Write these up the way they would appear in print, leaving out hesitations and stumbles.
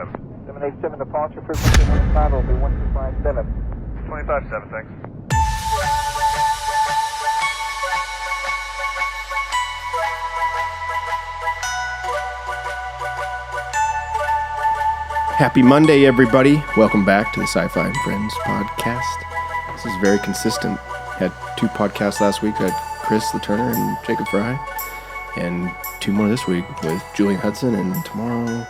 787. 787 departure frequency next time will be 1257. 257, thanks. Happy Monday, everybody. Welcome back to the SciFi And Friends podcast. This is very consistent. Had 2 podcasts last week. I had Chris the Turner and Jacob Fry. And 2 more this week with Julian Hudson and tomorrow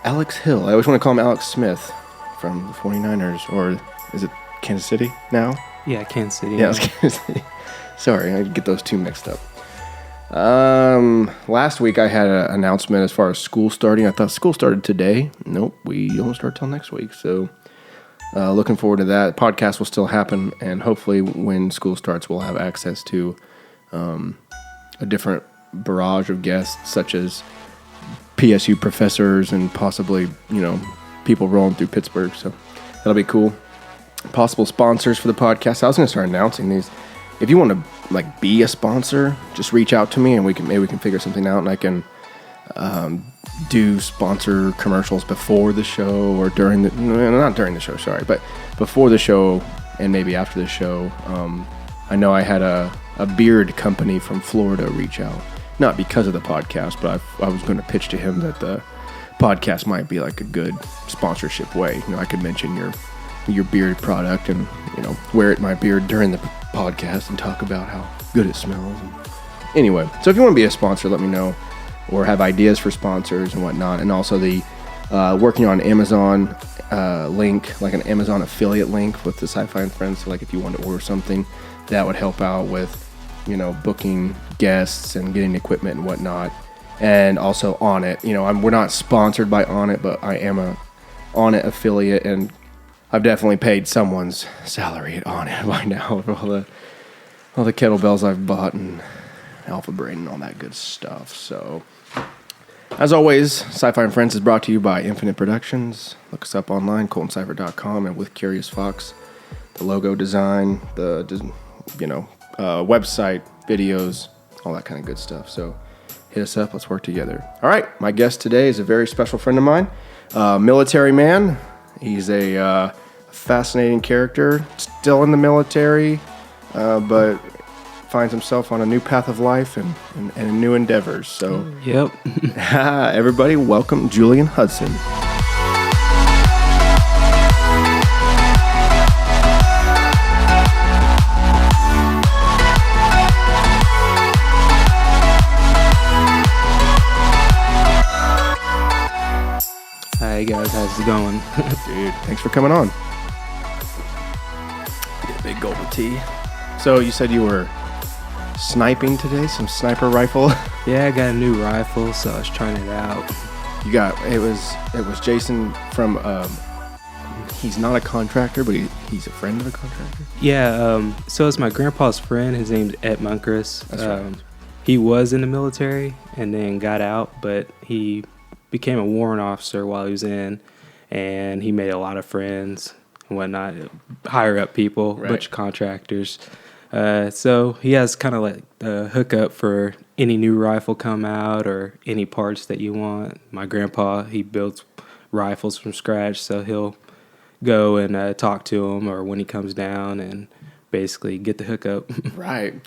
Alex Hill. I always want to call him Alex Smith from the 49ers. Or is it Kansas City now? Yeah, Kansas City. Yeah, it's Kansas City. Sorry, I get those 2 mixed up. Last week I had an announcement as far as school starting. I thought school started today. Nope, we don't start till next week. So, looking forward to that. Podcast will still happen, and hopefully when school starts, we'll have access to a different barrage of guests, such as PSU professors and possibly, people rolling through Pittsburgh. So that'll be cool. Possible sponsors for the podcast. I was going to start announcing these. If you want to be a sponsor, just reach out to me and maybe we can figure something out, and I can do sponsor commercials before the show or not during the show, sorry, but before the show and maybe after the show. I know I had a beard company from Florida reach out, not because of the podcast, but I was going to pitch to him that the podcast might be like a good sponsorship way. I could mention your beard product and wear it in my beard during the podcast and talk about how good it smells. Anyway, so if you want to be a sponsor, let me know, or have ideas for sponsors and whatnot. And also the working on Amazon link, like an Amazon affiliate link with the SciFi And Friends. So if you want to order something, that would help out with booking guests and getting equipment and whatnot. And also Onnit, we're not sponsored by Onnit, but I am a Onnit affiliate, and I've definitely paid someone's salary at Onnit by now for all the kettlebells I've bought and Alpha Brain and all that good stuff. So, as always, SciFi And Friends is brought to you by Infinite Productions. Look us up online, coltoncipher.com, and with Curious Fox, the logo design, the website, videos, all that kind of good stuff. So, hit us up. Let's work together. All right, my guest today is a very special friend of mine, military man. He's a fascinating character, still in the military, but finds himself on a new path of life and new endeavors. So, Yep. Everybody, welcome Julian Hudson. Hi guys, how's it going? Dude, thanks for coming on. Get a big gulp of tea. So you said you were sniping today, some sniper rifle. Yeah, I got a new rifle, so I was trying it out. It was Jason from he's not a contractor, but he's a friend of a contractor. Yeah, so it's my grandpa's friend. His name's Ed Munkris. That's right. He was in the military and then got out, but he became a warrant officer while he was in, and he made a lot of friends and whatnot, higher up people, right. Bunch of contractors. So he has kind of like the hookup for any new rifle come out or any parts that you want. My grandpa, he builds rifles from scratch, so he'll go and talk to him or when he comes down and basically get the hookup. Right.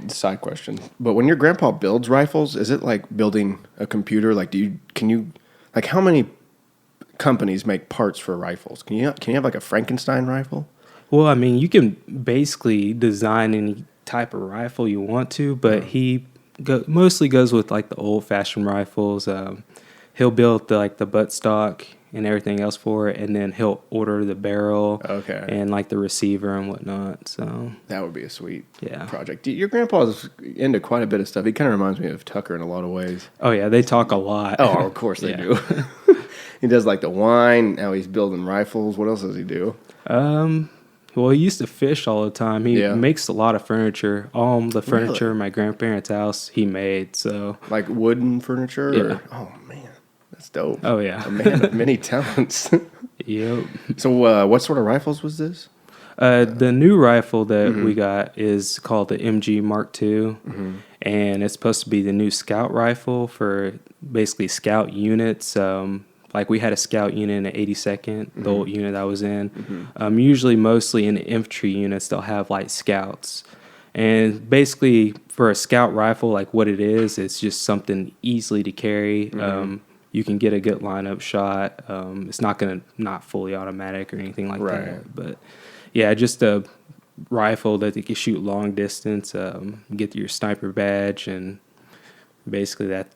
Side question, but when your grandpa builds rifles, is it like building a computer? How many companies make parts for rifles? Can you have like a Frankenstein rifle? Well, I mean, you can basically design any type of rifle you want to, but he mostly goes with like the old-fashioned rifles. He'll build the buttstock and everything else for it, and then he'll order the barrel and like the receiver and whatnot. So that would be a sweet Yeah. project. Your grandpa's into quite a bit of stuff. He kind of reminds me of Tucker in a lot of ways. Oh yeah, they talk a lot. Oh, of course they do. He does like the wine. Now he's building rifles. What else does he do? Well, he used to fish all the time. He makes a lot of furniture. All the furniture in my grandparents' house he made. So like wooden furniture? Yeah. Oh man, that's dope. Oh yeah, A man of many talents. Yep. So what sort of rifles was this? The new rifle that we got is called the MG Mark II, and it's supposed to be the new scout rifle for basically scout units, like we had a scout unit in the 82nd, the old unit I was in. Usually, mostly in the infantry units, they'll have like scouts. And basically, for a scout rifle, like what it is, it's just something easily to carry. You can get a good lineup shot. It's not fully automatic or anything like that. But yeah, just a rifle that you can shoot long distance, get your sniper badge, and basically that,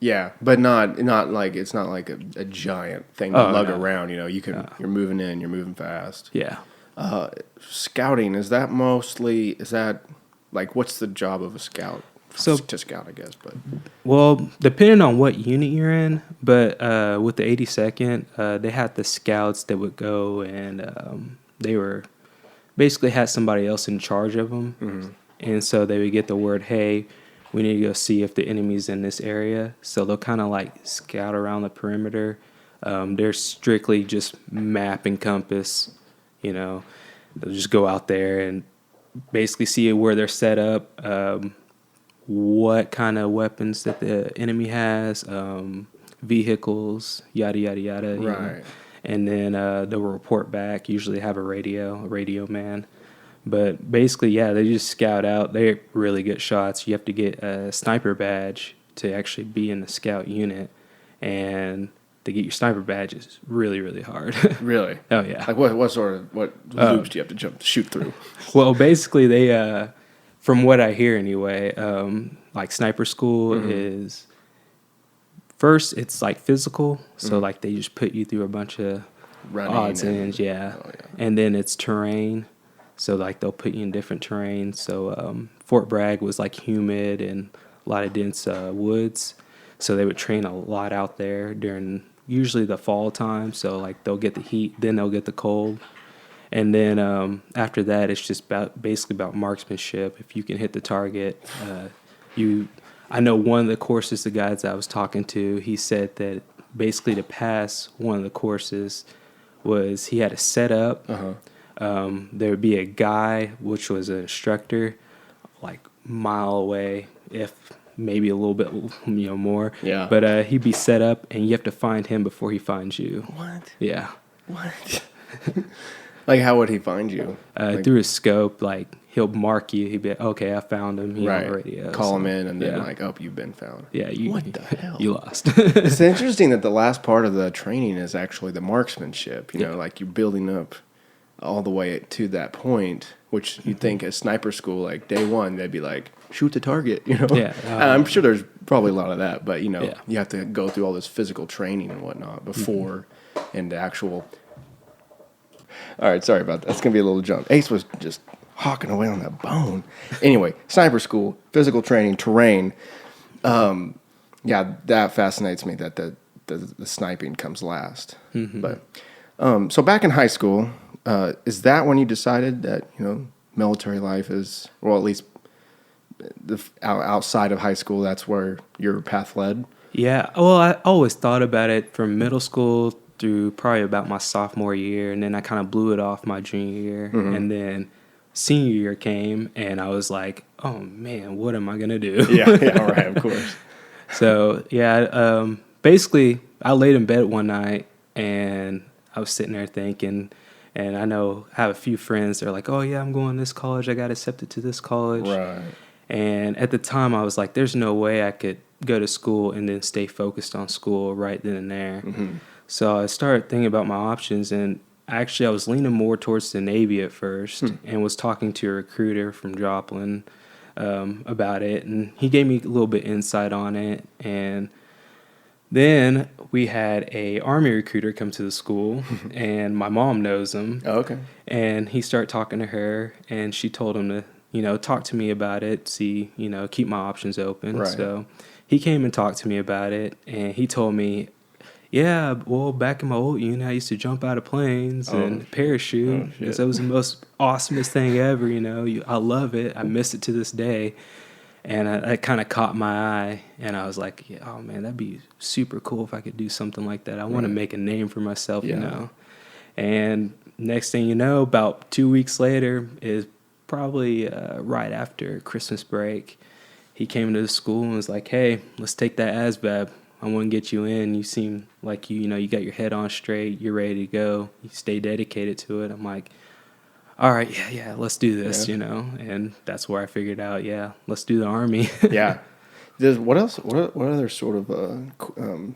Yeah, but not like it's not like a giant thing to lug around. You can you're moving in, you're moving fast. Yeah. Scouting, is that like what's the job of a scout? So to scout, I guess, but well, depending on what unit you're in, but with the 82nd, they had the scouts that would go and they were basically had somebody else in charge of them, and so they would get the word, hey, we need to go see if the enemy's in this area. So they'll kind of like scout around the perimeter. They're strictly just map and compass. They'll just go out there and basically see where they're set up, what kind of weapons that the enemy has, vehicles, yada, yada, yada. Right. And then they'll report back. Usually have a radio man. But basically, yeah, they just scout out. They're really good shots. You have to get a sniper badge to actually be in the scout unit. And to get your sniper badge is really, really hard. Really? Oh, yeah. Like what loops do you have to shoot through? Well, basically, they, from what I hear anyway, like sniper school is, first, it's like physical. So, like, they just put you through a bunch of odds and ends, yeah. Oh, yeah. And then it's terrain. So, like, they'll put you in different terrain. So, Fort Bragg was, like, humid and a lot of dense woods. So, they would train a lot out there during usually the fall time. So, like, they'll get the heat, then they'll get the cold. And then after that, it's just basically about marksmanship. If you can hit the target, I know one of the courses, the guys I was talking to, he said that basically to pass one of the courses was he had to set up. There would be a guy, which was an instructor, like mile away, if maybe a little bit, more. Yeah. But he'd be set up, and you have to find him before he finds you. What? Yeah. What? Like, how would he find you? Through his scope, like, he'll mark you. He'd be like, okay, I found him. He on the radio. Call him in, and then, oh, you've been found. Yeah. What the hell? You lost. It's interesting that the last part of the training is actually the marksmanship. Like you're building up all the way to that point, which you'd think at sniper school, like day one, they'd be like, shoot the target, Yeah. And I'm sure there's probably a lot of that, but, Yeah. you have to go through all this physical training and whatnot before and the actual... All right, sorry about that. That's going to be a little jump. Ace was just hawking away on that bone. Anyway, sniper school, physical training, terrain. Yeah, that fascinates me that the sniping comes last. But so back in high school, is that when you decided that, military life is, well, at least outside of high school, that's where your path led? Yeah, well, I always thought about it from middle school through probably about my sophomore year, and then I kind of blew it off my junior year, and then senior year came, and I was like, oh man, what am I gonna do? Yeah, right, of course. So yeah, basically I laid in bed one night and I was sitting there thinking, and I have a few friends, they're like, oh yeah, I'm going to this college, I got accepted to this college. Right. And at the time I was like, there's no way I could go to school and then stay focused on school right then and there. So I started thinking about my options, and actually I was leaning more towards the Navy at first, and was talking to a recruiter from Joplin about it, and he gave me a little bit insight on it. And then we had a Army recruiter come to the school, and my mom knows him. Oh, okay. And he started talking to her, and she told him to, talk to me about it, see, keep my options open. Right. So he came and talked to me about it, and he told me, yeah, well, back in my old unit, I used to jump out of planes and parachute. Because that was the most awesomest thing ever, I love it. I miss it to this day. And that kind of caught my eye. And I was like, yeah, oh, man, that'd be super cool if I could do something like that. I want to make a name for myself, And next thing you know, about 2 weeks later is probably right after Christmas break, he came to the school and was like, hey, let's take that ASVAB. I want to get you in. You seem like you got your head on straight. You're ready to go. You stay dedicated to it. I'm like, all right, yeah, let's do this, And that's where I figured out, let's do the Army. Yeah. What else? What other sort of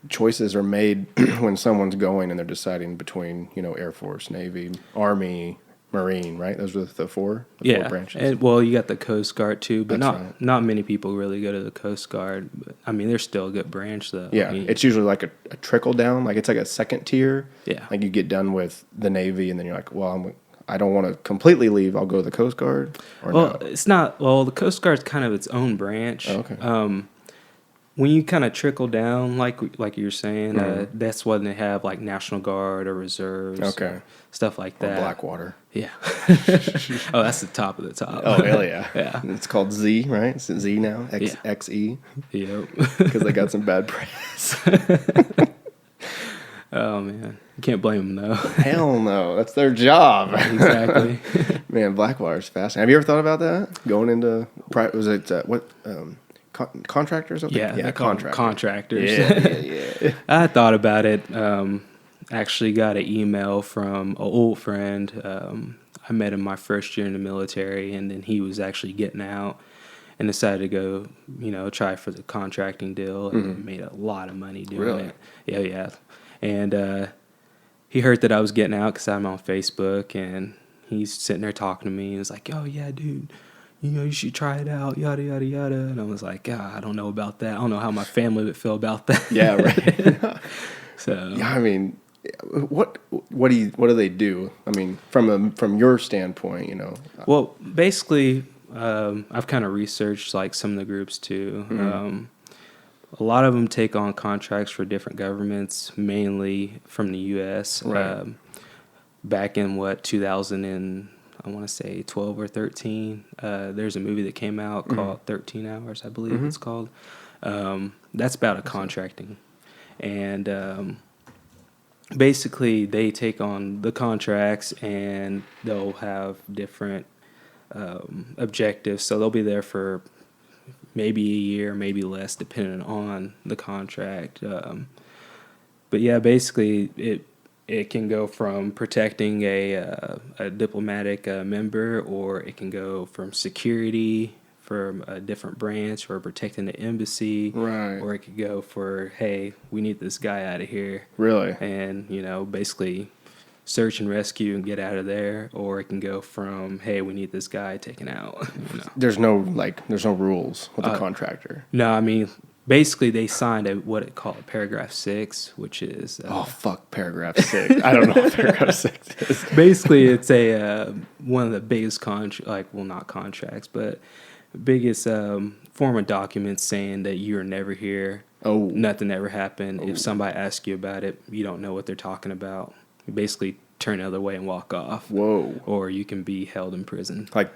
choices are made when someone's going and they're deciding between, Air Force, Navy, Army, Marine, right? Those are the four branches. And, you got the Coast Guard too, but not many people really go to the Coast Guard. But, I mean, they're still a good branch though. Yeah, it's usually like a trickle down, like it's like a second tier. Yeah, like you get done with the Navy and then you're like, well, I don't want to completely leave. I'll go to the Coast Guard. It's not. Well, the Coast Guard's kind of its own branch. Oh, okay. When you kind of trickle down, like you're saying, that's when they have like National Guard or Reserves, or stuff like that. Or Blackwater. Yeah. Oh, that's the top of the top. Oh, hell yeah. Yeah. It's called Z, right? It's Z now. XE. Yep. Because they got some bad press. Oh man, you can't blame them though. Hell no, that's their job. Exactly. Man, Blackwater's fascinating. Have you ever thought about that? Going into was it contractors? Yeah, contractors. Yeah. I thought about it. Actually, got an email from an old friend. I met him my first year in the military, and then he was actually getting out and decided to go, try for the contracting deal, and made a lot of money doing it. Yeah. And he heard that I was getting out because I'm on Facebook, and he's sitting there talking to me. And he's like, "Oh yeah, dude, you should try it out, yada yada yada." And I was like, I don't know about that. I don't know how my family would feel about that. Yeah, right. So yeah, I mean, what do they do? I mean, from your standpoint, Well, basically, I've kind of researched like some of the groups too. A lot of them take on contracts for different governments, mainly from the U.S. Right. Back in 2000 and I want to say 12 or 13, there's a movie that came out called 13 Hours, I believe it's called. That's about a contracting. And basically they take on the contracts and they'll have different objectives. So they'll be there for maybe a year, maybe less, depending on the contract. But yeah, basically it can go from protecting a diplomatic member, or it can go from security from a different branch, or protecting the embassy, right? Or it could go for, hey, we need this guy out of here, really, and basically search and rescue and get out of there. Or it can go from, hey, we need this guy taken out. There's no rules with the contractor. No, I mean, basically they signed what it called paragraph 6, which is paragraph 6. I don't know what paragraph 6 is. Basically it's one of the biggest not contracts, but biggest form of documents saying that you're never here. Nothing ever happened. If somebody asks you about it, you don't know what they're talking about. You basically turn the other way and walk off. Whoa. Or you can be held in prison. Like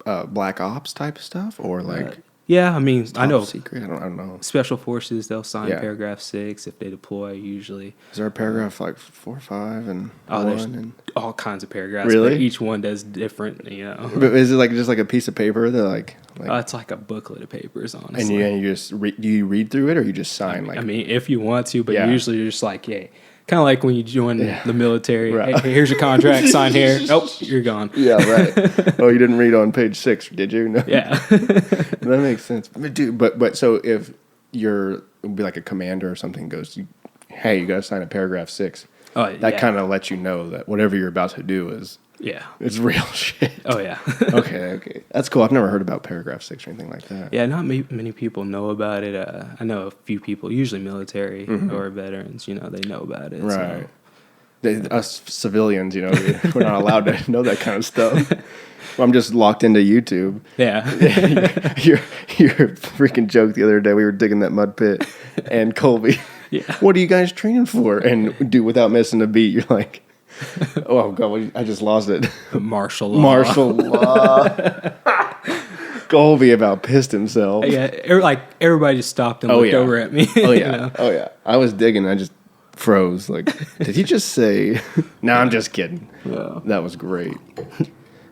black ops type of stuff, or like yeah, I mean, I know secret. I don't know. Special forces, they'll sign paragraph 6 if they deploy usually. Is there a paragraph like 4, 5, and 1? There's all kinds of paragraphs. Really? But each one does different, But is it just like a piece of paper that like it's like a booklet of papers, honestly. And you just do you read through it, or you just sign? I mean, if you want to, but usually you're just like, yeah. Kind of like when you join the military. Right. Hey, here's your contract, sign here. Nope, you're gone. Yeah, right. Oh, you didn't read on page 6, did you? No. Yeah. That makes sense. Dude, but so if it would be like a commander or something goes, hey, you got to sign a paragraph 6. That kind of lets you know that whatever you're about to do is it's real shit. Oh, yeah. Okay. That's cool. I've never heard about paragraph 6 or anything like that. Yeah, not many people know about it. I know a few people, usually military or veterans, they know about it. Right. So. Us civilians, we're not allowed to know that kind of stuff. I'm just locked into YouTube. Yeah. your freaking joke the other day, we were digging that mud pit, and Colby, what are you guys training for? And without missing a beat, you're like, oh God, I just lost it. Martial law. Colby about pissed himself. Yeah, everybody just stopped and looked over at me. Oh yeah, oh yeah. I was digging. I just froze. Like, did he just say? No, I'm just kidding. Yeah. That was great.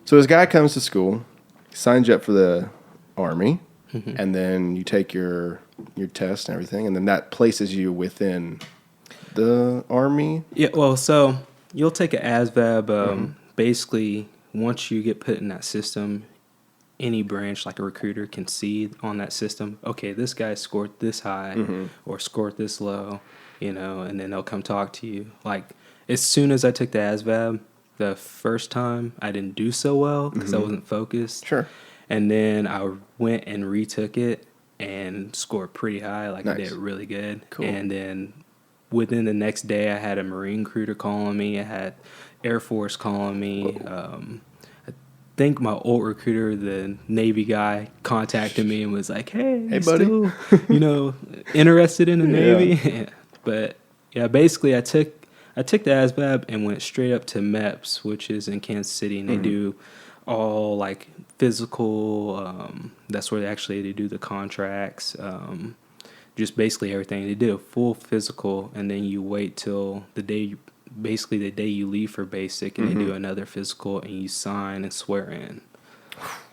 So this guy comes to school, signs you up for the Army, and then you take your your test and everything, and then that places you within the Army. Yeah, well, so you'll take an ASVAB. Basically, once you get put in that system, any branch, like a recruiter, can see on that system, okay, this guy scored this high or scored this low, and then they'll come talk to you. Like, as soon as I took the ASVAB, the first time, I didn't do so well because I wasn't focused. Sure. And then I went and retook it and scored pretty high. Like, Nice. I did really good. Cool. And then within the next day, I had a Marine recruiter calling me. I had Air Force calling me. I think my old recruiter, the Navy guy, contacted me and was like, "Hey, Hey, buddy. Still, interested in the Navy?" Yeah. But yeah, basically, I took the ASVAB and went straight up to MEPS, which is in Kansas City, and they do all like physical. That's where they do the contracts. Just basically everything. They did a full physical, and then you wait till the day you leave for basic, and they do another physical, and you sign and swear in.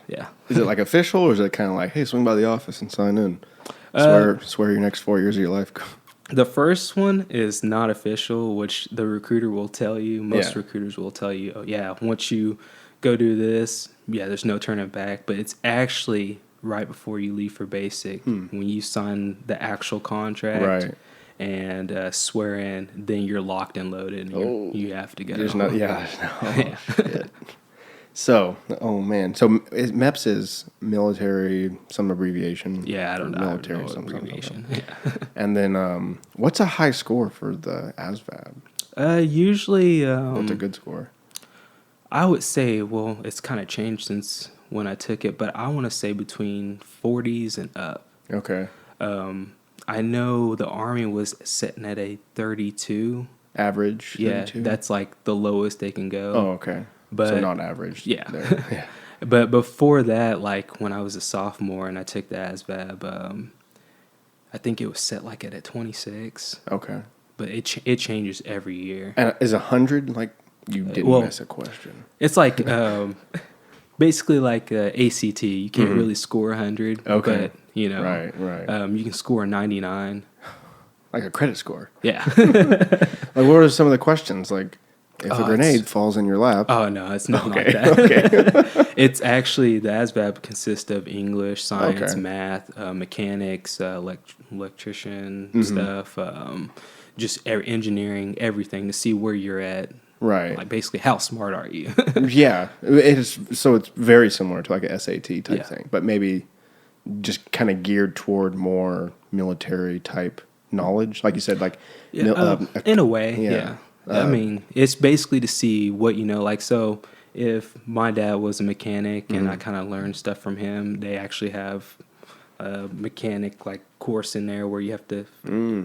Yeah. Is it like official, or is it kind of like, hey, swing by the office and sign in? Swear your next 4 years of your life. The first one is not official, which the recruiter will tell you. Most recruiters will tell you, oh, yeah, once you go do this, there's no turning back. But it's actually right before you leave for basic, when you sign the actual contract. Right. And swear in, then you're locked and loaded. And you have to go. There's no, shit. So, oh man. So MEPS is military, some abbreviation. Yeah, I don't know. Military, some abbreviation. Yeah. And then, what's a high score for the ASVAB? Usually, What's a good score? I would say, well, it's kind of changed since when I took it, but I want to say between 40s and up. Okay. I know the Army was sitting at a 32. Average? 32? Yeah, that's like the lowest they can go. Oh, okay. But, so not average. Yeah. Yeah. But before that, like when I was a sophomore and I took the ASVAB, I think it was set like at a 26. Okay. But it changes every year. And is 100 like you didn't miss a question? It's like basically like ACT. You can't really score 100. Okay. But, Right. You can score 99. Like a credit score. Yeah. Like what are some of the questions? Like if a grenade falls in your lap. Oh, no, it's not like that. Okay. It's actually, the ASVAB consists of English, science, math, mechanics, electrician stuff, just engineering, everything to see where you're at. Right. Like basically, how smart are you? Yeah. It is, so it's very similar to like a SAT type thing, but maybe just kind of geared toward more military type knowledge. Like you said, like in a way, yeah. I mean, it's basically to see what you know. Like, so if my dad was a mechanic and I kind of learned stuff from him, they actually have a mechanic like course in there where you have to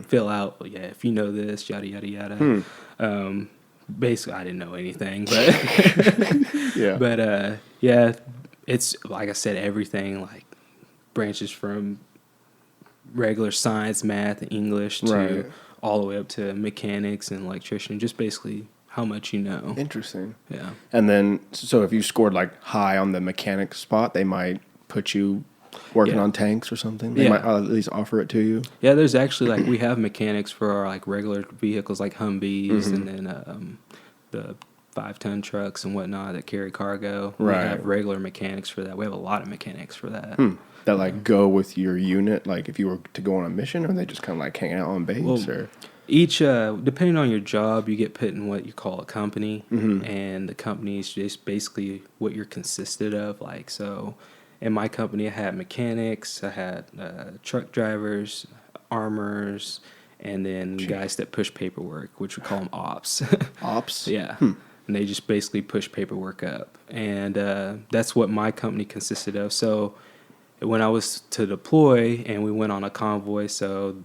fill out, if you know this, yada yada yada. Basically, I didn't know anything, but but it's like I said, everything like branches from regular science, math, and English to all the way up to mechanics and electrician, just basically how much you know. Interesting. Yeah. And then, so if you scored like high on the mechanic spot, they might put you working on tanks or something. They might at least offer it to you. Yeah, there's actually like, we have mechanics for our like regular vehicles like Humvees and then the 5-ton trucks and whatnot that carry cargo. Right. We have regular mechanics for that. We have a lot of mechanics for that. That like go with your unit, like if you were to go on a mission, or they just kind of like hang out on base, or each depending on your job, you get put in what you call a company, and the company is just basically what you're consisted of. Like, so in my company, I had mechanics, I had truck drivers, armors, and then guys that push paperwork, which we call them ops. ops. Yeah. And they just basically push paperwork up, and that's what my company consisted of. So when I was to deploy and we went on a convoy, so,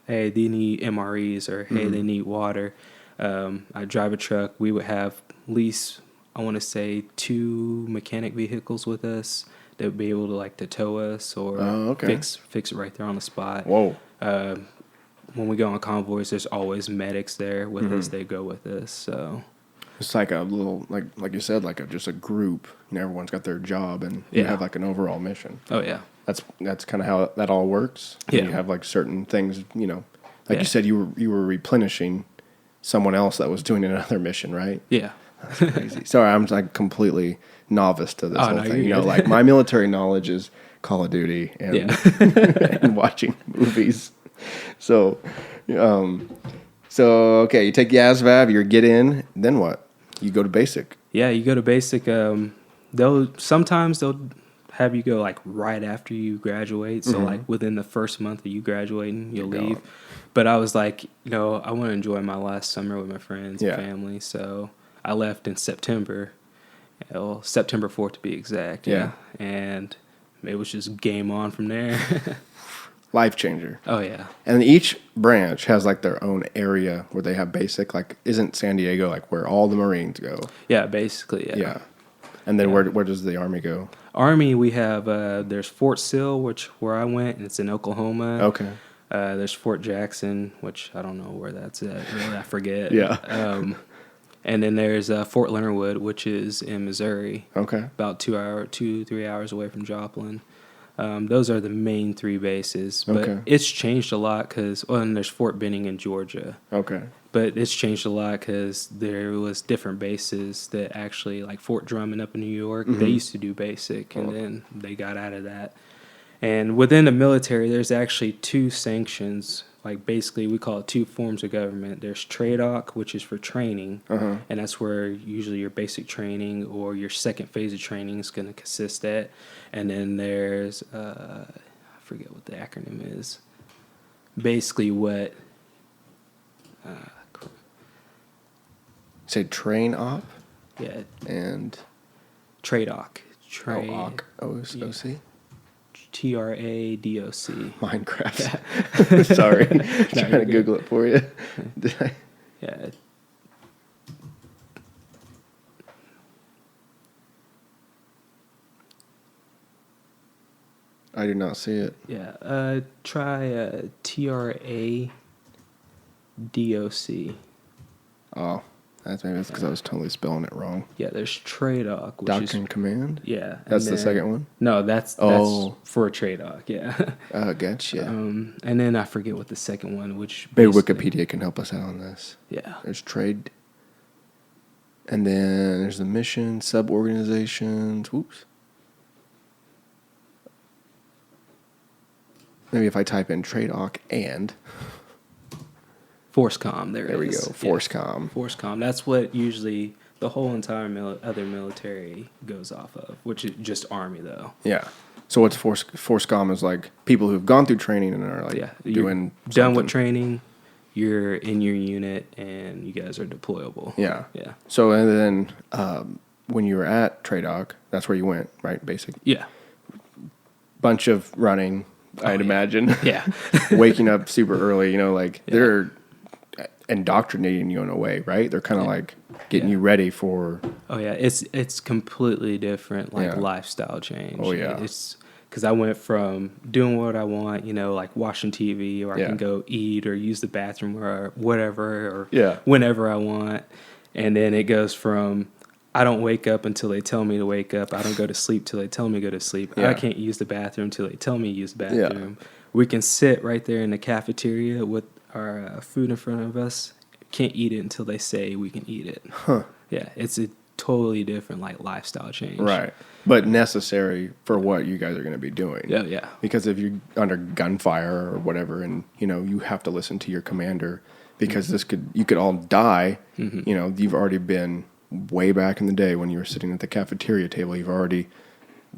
hey, they need MREs, or hey, they need water. I drive a truck. We would have at least, I want to say, 2 mechanic vehicles with us that would be able to like to tow us or fix it right there on the spot. Whoa. When we go on convoys, there's always medics there with us. They go with us. So it's like a little, like you said, like just a group. Everyone's got their job, and you have like an overall mission. Oh yeah. that's kind of how that all works. Yeah. You have like certain things, like Yeah. you said, you were replenishing someone else that was doing another mission, right? Yeah. That's crazy. Sorry, I'm like completely novice to this Oh, whole no, thing. you're good. Like my military knowledge is Call of Duty and, and watching movies. So, okay, you take the ASVAB, you get in, then what? You go to basic. Yeah, you go to basic. Sometimes they'll have you go like right after you graduate. So like within the first month of you graduating, you'll You're leave. gone. But I was like, I want to enjoy my last summer with my friends Yeah. and family. So I left in September. Well, September 4th to be exact. Yeah. And it was just game on from there. Life changer. Oh yeah. And each branch has like their own area where they have basic. Like, isn't San Diego like where all the Marines go? Yeah, basically. Yeah. Yeah. And then where does the Army go? Army, we have there's Fort Sill, where I went, and it's in Oklahoma. Okay. There's Fort Jackson, which I don't know where that's at. Really, I forget. Yeah. And then there's Fort Leonard Wood, which is in Missouri, Okay. about 3 hours away from Joplin. Those are the main three bases, but Okay. it's changed a lot and there's Fort Benning in Georgia. Okay. But it's changed a lot because there was different bases that actually, like Fort Drummond up in New York, they used to do basic, and then they got out of that. And within the military, there's actually two sanctions. Like basically, we call it two forms of government. There's TRADOC, which is for training, and that's where usually your basic training or your second phase of training is going to consist at. And then there's, I forget what the acronym is. Basically, what... Say train op Yeah, and TRADOC. OC. TRADOC. Minecraft. Sorry. Trying to Google it for you. Did I? Yeah. I did not see it. Yeah. Try TRADOC. Oh, maybe that's because I was totally spelling it wrong. Yeah, there's TRADOC, which Doctrine is Command? yeah. That's and the then- second one? No, that's Oh. for TRADOC. Yeah. Oh, gotcha. And then I forget what the second one, which Maybe basically- Wikipedia can help us out on this. Yeah. There's trade. And then there's the mission, sub-organizations. Whoops. Maybe if I type in TRADOC and... ForceCom. There There we is. go. Yeah. ForceCom. ForceCom. That's what usually the whole entire other military goes off of, which is just Army though. Yeah. So what's ForceCom is like people who've gone through training and are like Yeah, doing you're done with something. training. You're in your unit and you guys are deployable. Yeah. Yeah. So and then when you were at TRADOC, that's where you went, right? Basic. Yeah. Bunch of running, I'd imagine. Yeah. Waking up super early, they're indoctrinating you in a way, right? They're kind of like getting you ready for... Oh yeah, it's completely different, like Yeah. lifestyle change. Oh, yeah. It's because I went from doing what I want, like watching TV, or I Yeah. can go eat or use the bathroom or whatever, or Yeah. whenever I want, and then it goes from I don't wake up until they tell me to wake up. I don't go to sleep till they tell me to go to sleep. Yeah. I can't use the bathroom till they tell me to use the Yeah. bathroom. We can sit right there in the cafeteria with our food in front of us. Can't eat it until they say we can eat it. Huh. Yeah, it's a totally different lifestyle change. Right. But necessary for what you guys are going to be doing. Yeah, yeah. Because if you're under gunfire or whatever and, you have to listen to your commander because you could all die, you've already been way back in the day when you were sitting at the cafeteria table, you've already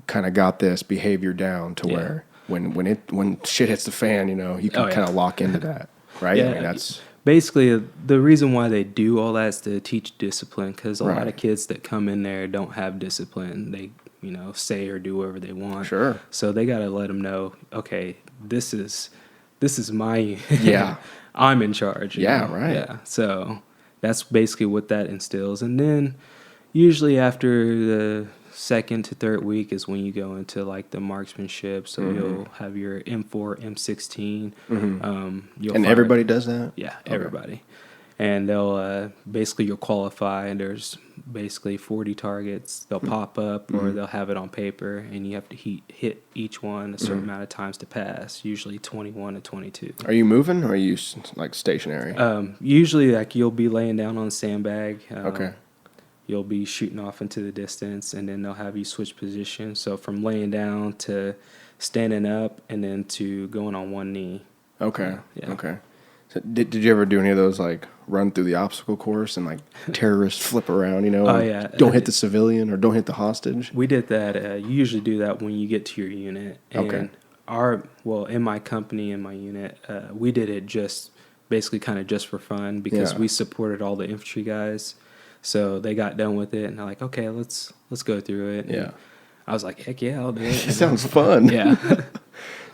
kind of got this behavior down to where when shit hits the fan, you can kind of lock into that, right? Yeah. I mean, that's Basically, the reason why they do all that is to teach discipline, because a lot Right. of kids that come in there don't have discipline. They, say or do whatever they want. Sure. So they got to let them know, okay, this is my Yeah. I'm in charge. you Yeah, know? right. Yeah. So that's basically what that instills. And then usually after the second to third week is when you go into the marksmanship. So you'll have your M4, M16. You'll and fire- everybody does that? Yeah, Okay. everybody. And they'll basically you'll qualify, and there's basically 40 targets. They'll pop up or they'll have it on paper, and you have to hit each one a certain amount of times to pass, usually 21 to 22. Are you moving or are you like stationary? Usually, like, you'll be laying down on a sandbag. Okay. You'll be shooting off into the distance, and then they'll have you switch positions. So from laying down to standing up, and then to going on one knee. Okay. Yeah. Okay. So did you ever do any of those, like, run through the obstacle course and, like, terrorists flip around, you know? Oh, and yeah. Don't hit the civilian or don't hit the hostage? We did that. You usually do that when you get to your unit. And Okay. in my company, in my unit, we did it just basically kind of just for fun, because Yeah. we supported all the infantry guys. So they got done with it, and they're like, okay, let's go through it. And Yeah. I was like, heck yeah, I'll do it. It sounds fun. Yeah.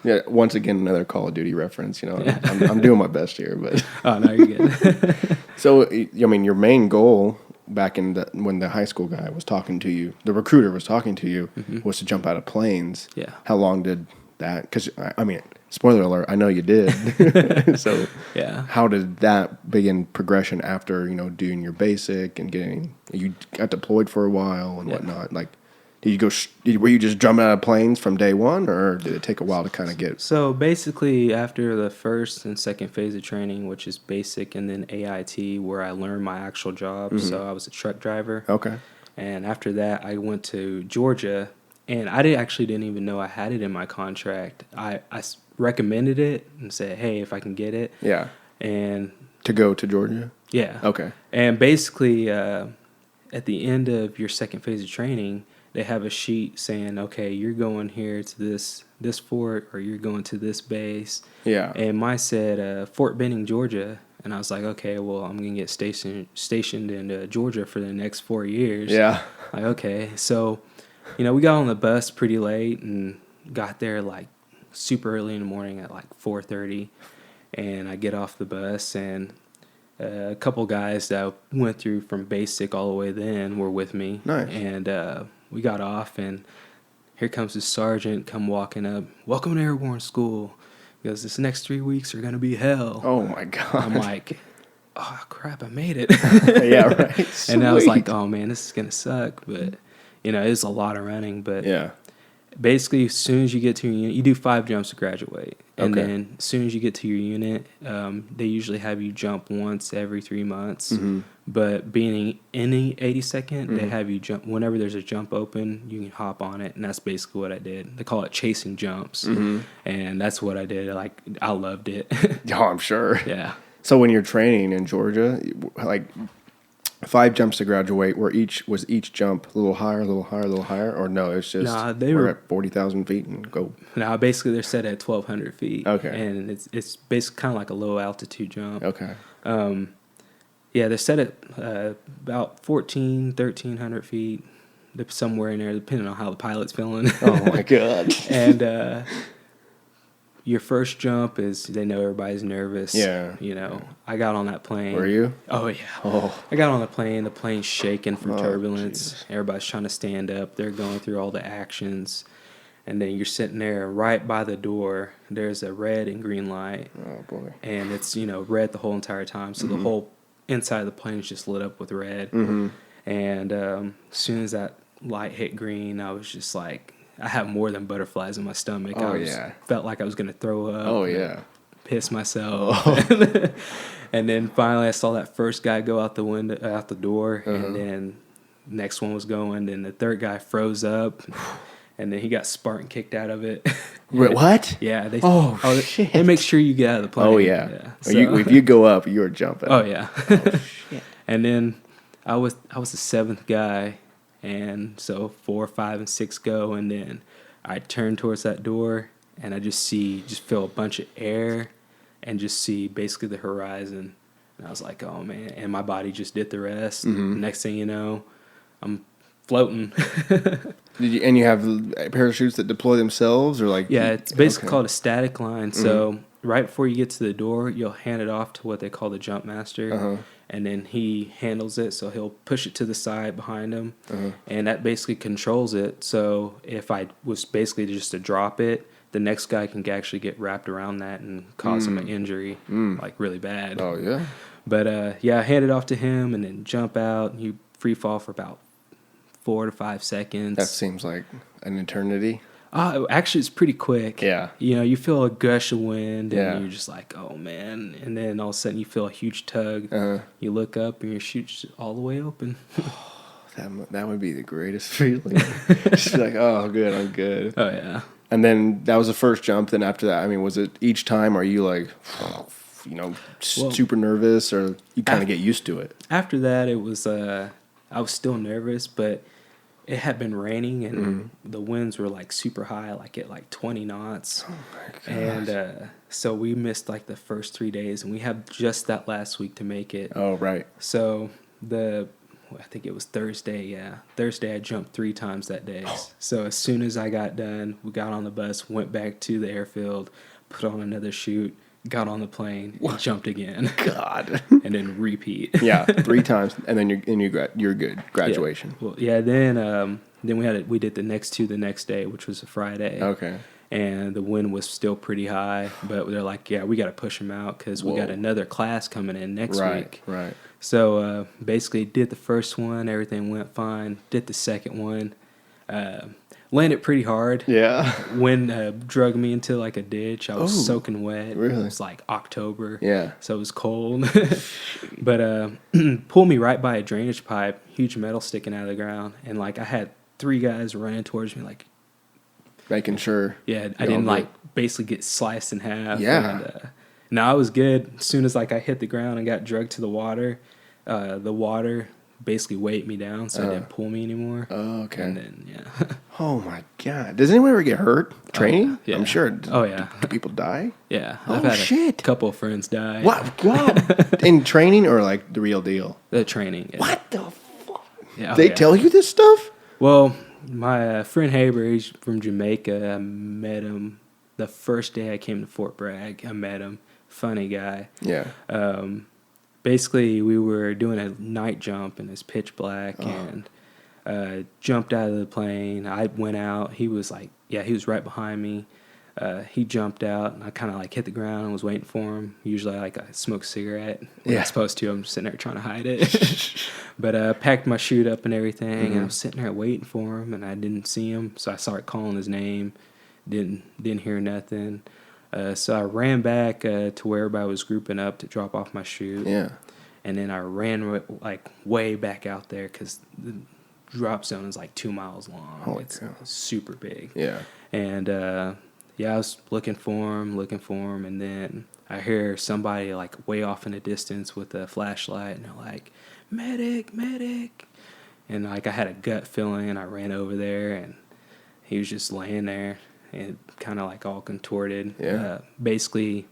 Yeah. Once again, another Call of Duty reference. You know, I'm doing my best here, but Oh, no, you're good. so I mean, your main goal back in when the high school guy was talking to you, the recruiter was talking to you, was to jump out of planes. Yeah. How long did that? Because I mean, spoiler alert, I know you did. So Yeah. how did that begin progression after, you know, doing your basic and you got deployed for a while and Yeah. whatnot? Like, did you go? Were you just jumping out of planes from day one, or did it take a while to kind of get? So basically, after the first and second phase of training, which is basic, and then AIT, where I learned my actual job. So I was a truck driver. Okay. And after that, I went to Georgia, and actually didn't even know I had it in my contract. I recommended it and said, hey, if I can get it. Yeah. And To go to Georgia. yeah. Okay. And basically, at the end of your second phase of training, they have a sheet saying, okay, you're going here to this fort, or you're going to this base. Yeah. And mine said Fort Benning, Georgia. And I was like, okay, well, I'm going to get stationed in Georgia for the next 4 years. Yeah. Like, okay. So, you know, we got on the bus pretty late and got there like super early in the morning at like 4:30. And I get off the bus, and a couple guys that went through from basic all the way then were with me. Nice. And we got off, and here comes this sergeant come walking up. Welcome to Airborne School. He goes, this next 3 weeks are going to be hell. Oh my God. I'm like, oh, crap, I made it. Yeah, right. And I was Sweet. like, oh, man, this is going to suck. But, you know, it's a lot of running. But Yeah. basically, as soon as you get to your unit, you do 5 jumps to graduate. And Okay. then as soon as you get to your unit, they usually have you jump once every 3 months. But being in the 82nd, they have you jump. Whenever there's a jump open, you can hop on it. And that's basically what I did. They call it chasing jumps. And that's what I did. Like, I loved it. Oh, I'm sure. Yeah. So when you're training in Georgia, like 5 jumps to graduate, was each jump a little higher, a little higher, a little higher, or no? It's just Nah, they we're were- at 40,000 feet and go. Now, basically, they're set at 1,200 feet. Okay. And it's basically kind of like a low altitude jump. Okay. Yeah, they're set at about 1,300 feet, somewhere in there, depending on how the pilot's feeling. Oh my God. And your first jump is, they know everybody's nervous. Yeah. You know, I got on that plane. Were you? Oh, yeah. Oh. I got on the plane's shaking from Oh, turbulence. Jesus. Everybody's trying to stand up. They're going through all the actions. And then you're sitting there right by the door. There's a red and green light. Oh boy. And it's, you know, red the whole entire time. So the whole inside of the plane is just lit up with red. And as soon as that light hit green, I was just like, I had more than butterflies in my stomach. Oh, I yeah. felt like I was going to throw up. Oh yeah. Piss myself. And then finally I saw that first guy go out the window, out the door. And then next one was going. Then the third guy froze up. And then he got Spartan kicked out of it. Wait, what? Yeah. They, shit. They make sure you get out of the plane. Oh yeah. So, If you go up, you're jumping. oh yeah. And then I was the 7th guy, and so 4, 5, and 6 go, and then I turn towards that door, and I just feel a bunch of air, and just see basically the horizon. And I was like, oh man, and my body just did the rest. Next thing you know, I'm floating. And you have parachutes that deploy themselves, or like? Yeah, it's basically Okay. called a static line. So right before you get to the door, you'll hand it off to what they call the jump master, and then he handles it. So he'll push it to the side behind him, and that basically controls it. So if I was basically just to drop it, the next guy can actually get wrapped around that and cause him an injury, like really bad. Oh yeah. But yeah, I hand it off to him, and then jump out. You free fall for about 4 to 5 seconds. That seems like an eternity. Actually, it's pretty quick. Yeah. You know, you feel a gush of wind, and Yeah. you're just like, oh, man. And then all of a sudden you feel a huge tug. You look up, and your chute's all the way open. That would be the greatest feeling. Just be like, oh, good, I'm good. Oh, yeah. And then that was the first jump. Then after that, I mean, was it each time? Are you like, super nervous, or you kind of get used to it? After that, it was I was still nervous, but it had been raining, and the winds were like super high, like at like 20 knots. Oh my gosh. And so we missed like the first 3 days, and we had just that last week to make it. Oh, right. So I think it was Thursday, yeah. Thursday I jumped 3 times that day. So as soon as I got done, we got on the bus, went back to the airfield, put on another chute, got on the plane, and jumped again. God. And then repeat. Yeah, 3 times, and then you're good. Graduation. Yeah. Well, yeah. Then we did the next 2 the next day, which was a Friday. Okay. And the wind was still pretty high, but they're like, yeah, we got to push them out because we got another class coming in next week. Right. So basically, did the first one, everything went fine. Did the second one, landed pretty hard. Yeah. Wind drug me into like a ditch. I was soaking wet. Really? It was like October. Yeah. So it was cold. But pulled me right by a drainage pipe, huge metal sticking out of the ground, and like I had 3 guys running towards me, like Making sure. yeah, I didn't like basically get sliced in half. Yeah. And, no, I was good. As soon as like I hit the ground and got drugged to the water basically weighed me down, so it didn't pull me anymore. Oh, okay. And then yeah. Oh my God! Does anyone ever get hurt training? Yeah. I'm sure. Oh yeah. Do people die? Yeah. Oh, I've had shit. a couple of friends die. What? God! In training or like the real deal? The training. Yeah. What the fuck? Yeah, They tell you this stuff? Well, my friend Haber, he's from Jamaica. I met him the first day I came to Fort Bragg. I met him. Funny guy. Yeah. Basically, we were doing a night jump, and it's pitch black, and jumped out of the plane. I went out. He was like, he was right behind me. He jumped out, and I kind of like hit the ground and was waiting for him. Usually, I smoke a cigarette. When I'm supposed to. I'm sitting there trying to hide it. But packed my chute up and everything, and I was sitting there waiting for him, and I didn't see him. So I started calling his name. Didn't hear nothing. So I ran back to where everybody was grouping up to drop off my chute. Yeah. And then I ran like way back out there because the drop zone is like 2 miles long. Holy it's cow. super big. Yeah. And I was looking for him, and then I hear somebody like way off in the distance with a flashlight, and they're like, "Medic, medic!" And like I had a gut feeling, and I ran over there, and he was just laying there and kind of like all contorted. Yeah. Basically,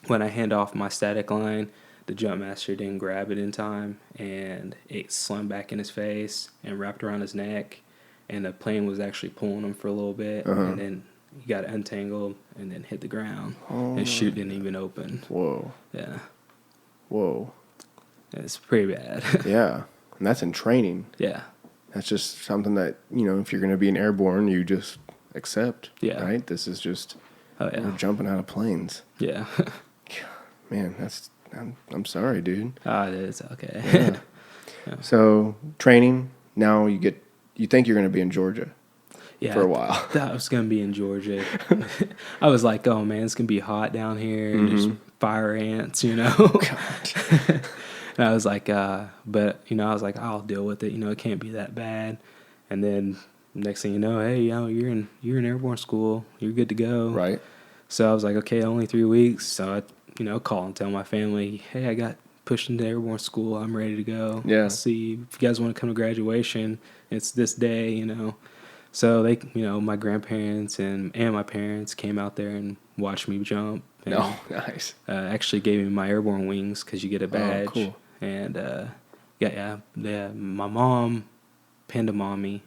when I hand off my static line, the jump master didn't grab it in time, and it slammed back in his face and wrapped around his neck, and the plane was actually pulling him for a little bit, and then he got untangled and then hit the ground. His chute didn't even open. Whoa. Yeah. Whoa. It's pretty bad. Yeah. And that's in training. Yeah. That's just something that, if you're going to be an airborne, you just accept. Yeah. Right? This is just we're jumping out of planes. Yeah. Man, I'm sorry, dude. It's okay. Yeah. Yeah. So training, now you think you're going to be in Georgia for a while. I thought I was going to be in Georgia. I was like, oh man, it's going to be hot down here and there's fire ants, God. And I was like, but I was like, I'll deal with it. It can't be that bad. And then next thing you know, hey, you're in airborne school. You're good to go. Right. So I was like, okay, only 3 weeks. So I, call and tell my family, hey, I got pushed into airborne school. I'm ready to go. Yeah. Let's see if you guys want to come to graduation. It's this day, So they, my grandparents and my parents came out there and watched me jump. And, nice. Actually gave me my airborne wings because you get a badge. Oh, cool. And my mom pinned them on me,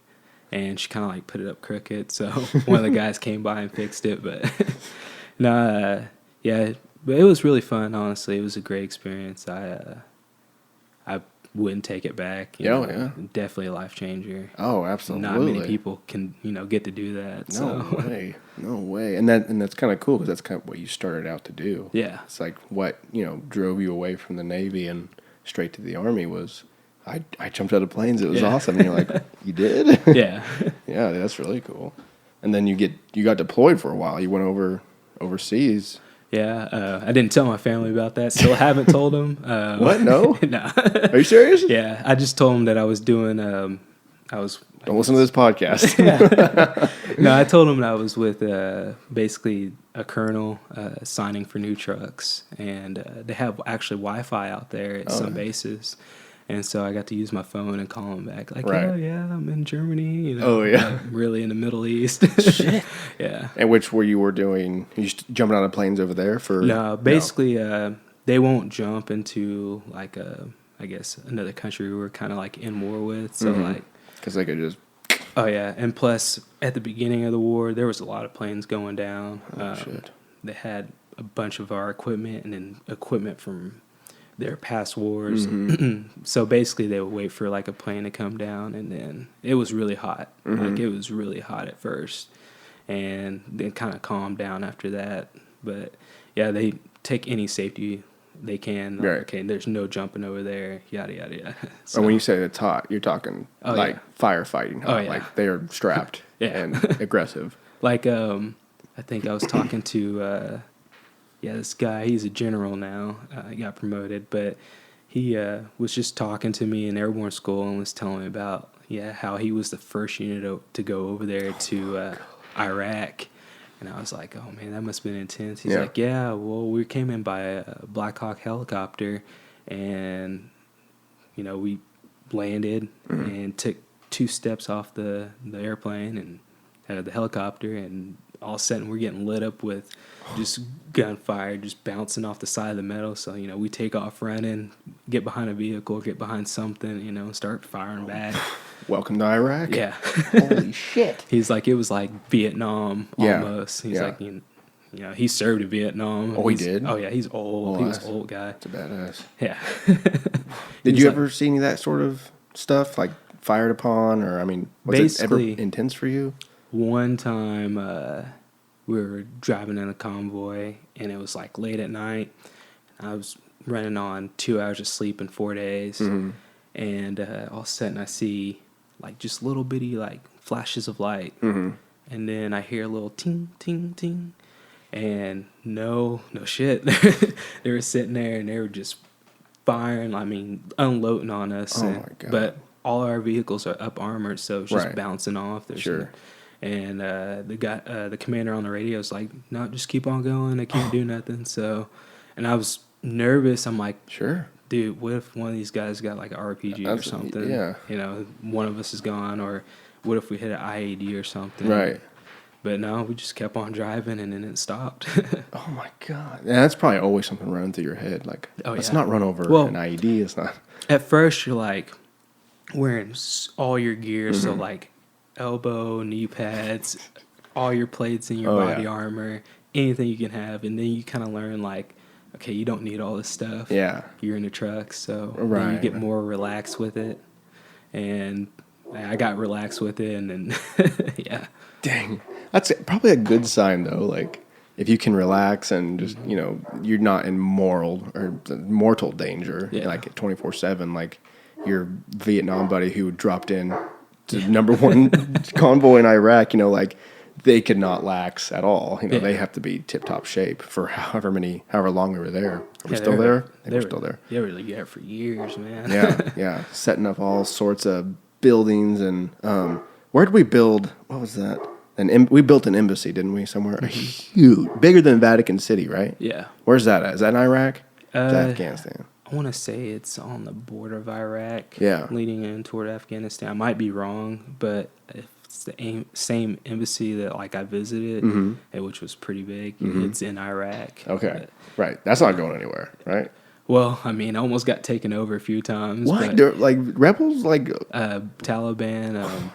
and she kind of like put it up crooked. So one of the guys came by and fixed it. But but it was really fun. Honestly, it was a great experience. I wouldn't take it back. Yeah. Definitely a life changer. Oh, absolutely. Not many people can get to do that. No way. And that's kind of cool because that's kind of what you started out to do. Yeah. It's like what drove you away from the Navy and straight to the Army was I jumped out of planes. It was awesome. And you're like, you did? Yeah. Yeah, that's really cool. And then you got deployed for a while. You went overseas. Yeah, I didn't tell my family about that. Still haven't told them. What? No? No. Are you serious? Yeah, I just told them that I was doing. Don't listen to this podcast. No, I told them that I was with basically a colonel signing for new trucks, and they have actually Wi-Fi out there at some bases. And so I got to use my phone and call them back, like, Right. oh, yeah, I'm in Germany. You know, Oh, yeah. really in the Middle East. Shit. Yeah. And which were you doing? You just jumping out of planes over there for? No, basically, they won't jump into, like, I guess, another country we're kind of, like, in war with. So, like... Because they could just... Oh, yeah. And plus, at the beginning of the war, there was a lot of planes going down. Shit. They had a bunch of our equipment and then equipment from their past wars. So basically they would wait for like a plane to come down, and then it was really hot. Like it was really hot at first, and then kind of calmed down after that. But yeah, they take any safety they can. Like, Right. okay, there's no jumping over there, yada, yada, yada. So, And when you say it's hot, you're talking firefighting hot. Oh, yeah. Like they are strapped Yeah. and aggressive. like, I think I was talking to, this guy, he's a general now, he got promoted, but he was just talking to me in airborne school and was telling me about, how he was the first unit to go over there to Iraq. And I was like, oh, man, that must have been intense. He's like, well, we came in by a Black Hawk helicopter, and, we landed and took 2 steps off the airplane and out of the helicopter, and all of a sudden we're getting lit up with just gunfire just bouncing off the side of the metal. So, we take off running, get behind a vehicle, get behind something, start firing back. Welcome to Iraq. Yeah. Holy shit. He's like, it was like Vietnam Yeah. almost. He's Yeah. like, he served in Vietnam. Oh, he did? Oh, yeah, he's old. Oh, He was an that's- old guy. It's a badass. Yeah. Did He's you like- ever see any of that sort of stuff, like fired upon, or was it ever Basically- intense for you? One time we were driving in a convoy, and it was like late at night. I was running on 2 hours of sleep in 4 days, and all of a sudden I see like just little bitty like flashes of light, and then I hear a little ting ting ting, and no shit, they were sitting there and they were just firing. I mean, unloading on us. Oh, my God. But all our vehicles are up armored, so it's just Right. bouncing off. Sure. And the guy, the commander on the radio is like, "No, just keep on going. I can't do nothing." So, and I was nervous. I'm like, Sure. "Dude, what if one of these guys got like an RPG or That's- something? yeah. One of us is gone, or what if we hit an IED or something?" Right. But no, we just kept on driving, and then it stopped. Oh my God. Yeah, that's probably always something running through your head. Like, let's yeah. not run over Well- an IED. It's not. At first, you're like wearing all your gear, so like elbow, knee pads, all your plates in your body armor, anything you can have, and then you kind of learn like, okay, you don't need all this stuff. Yeah. You're in a truck, so then Right. you get more relaxed with it, and I got relaxed with it, and then yeah. Dang. That's probably a good sign, though. Like, if you can relax and just, you're not in mortal danger, Yeah. like 24/7, like your Vietnam buddy who dropped in to number one convoy in Iraq, like they could not lax at all. They have to be tip-top shape for however long we were there. Are we still there? I think we're still there. They were there for years, man. Yeah. Setting up all sorts of buildings. And where did we build? What was that? We built an embassy, didn't we? Somewhere huge, bigger than Vatican City, right? Yeah. Where's that at? Is that in Iraq? It's Afghanistan. I want to say it's on the border of Iraq, Yeah. leading in toward Afghanistan. I might be wrong, but if it's the same embassy that like I visited, which was pretty big, it's in Iraq. Okay, But, right. That's not going anywhere, right? well, I mean, I almost got taken over a few times. What? But, They're, like rebels? Like Taliban,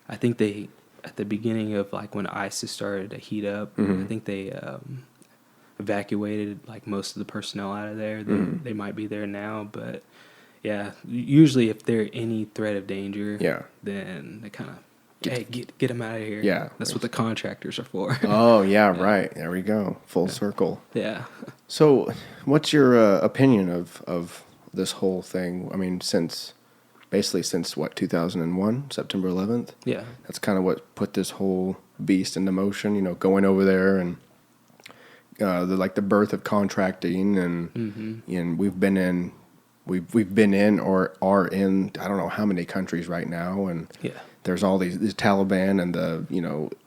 I think they, at the beginning of like when ISIS started to heat up, I think they evacuated like most of the personnel out of there. They might be there now, but yeah, usually if they're any threat of danger, then they kind of, hey, get them out of here. Yeah. That's what the contractors are for. Oh yeah, right. There we go. Full circle. Yeah. So, what's your opinion of this whole thing? I mean, since basically since 2001, September 11th. Yeah. That's kind of what put this whole beast into motion. Going over there and the birth of contracting, and we've been in or are in I don't know how many countries right now, and there's all these Taliban and the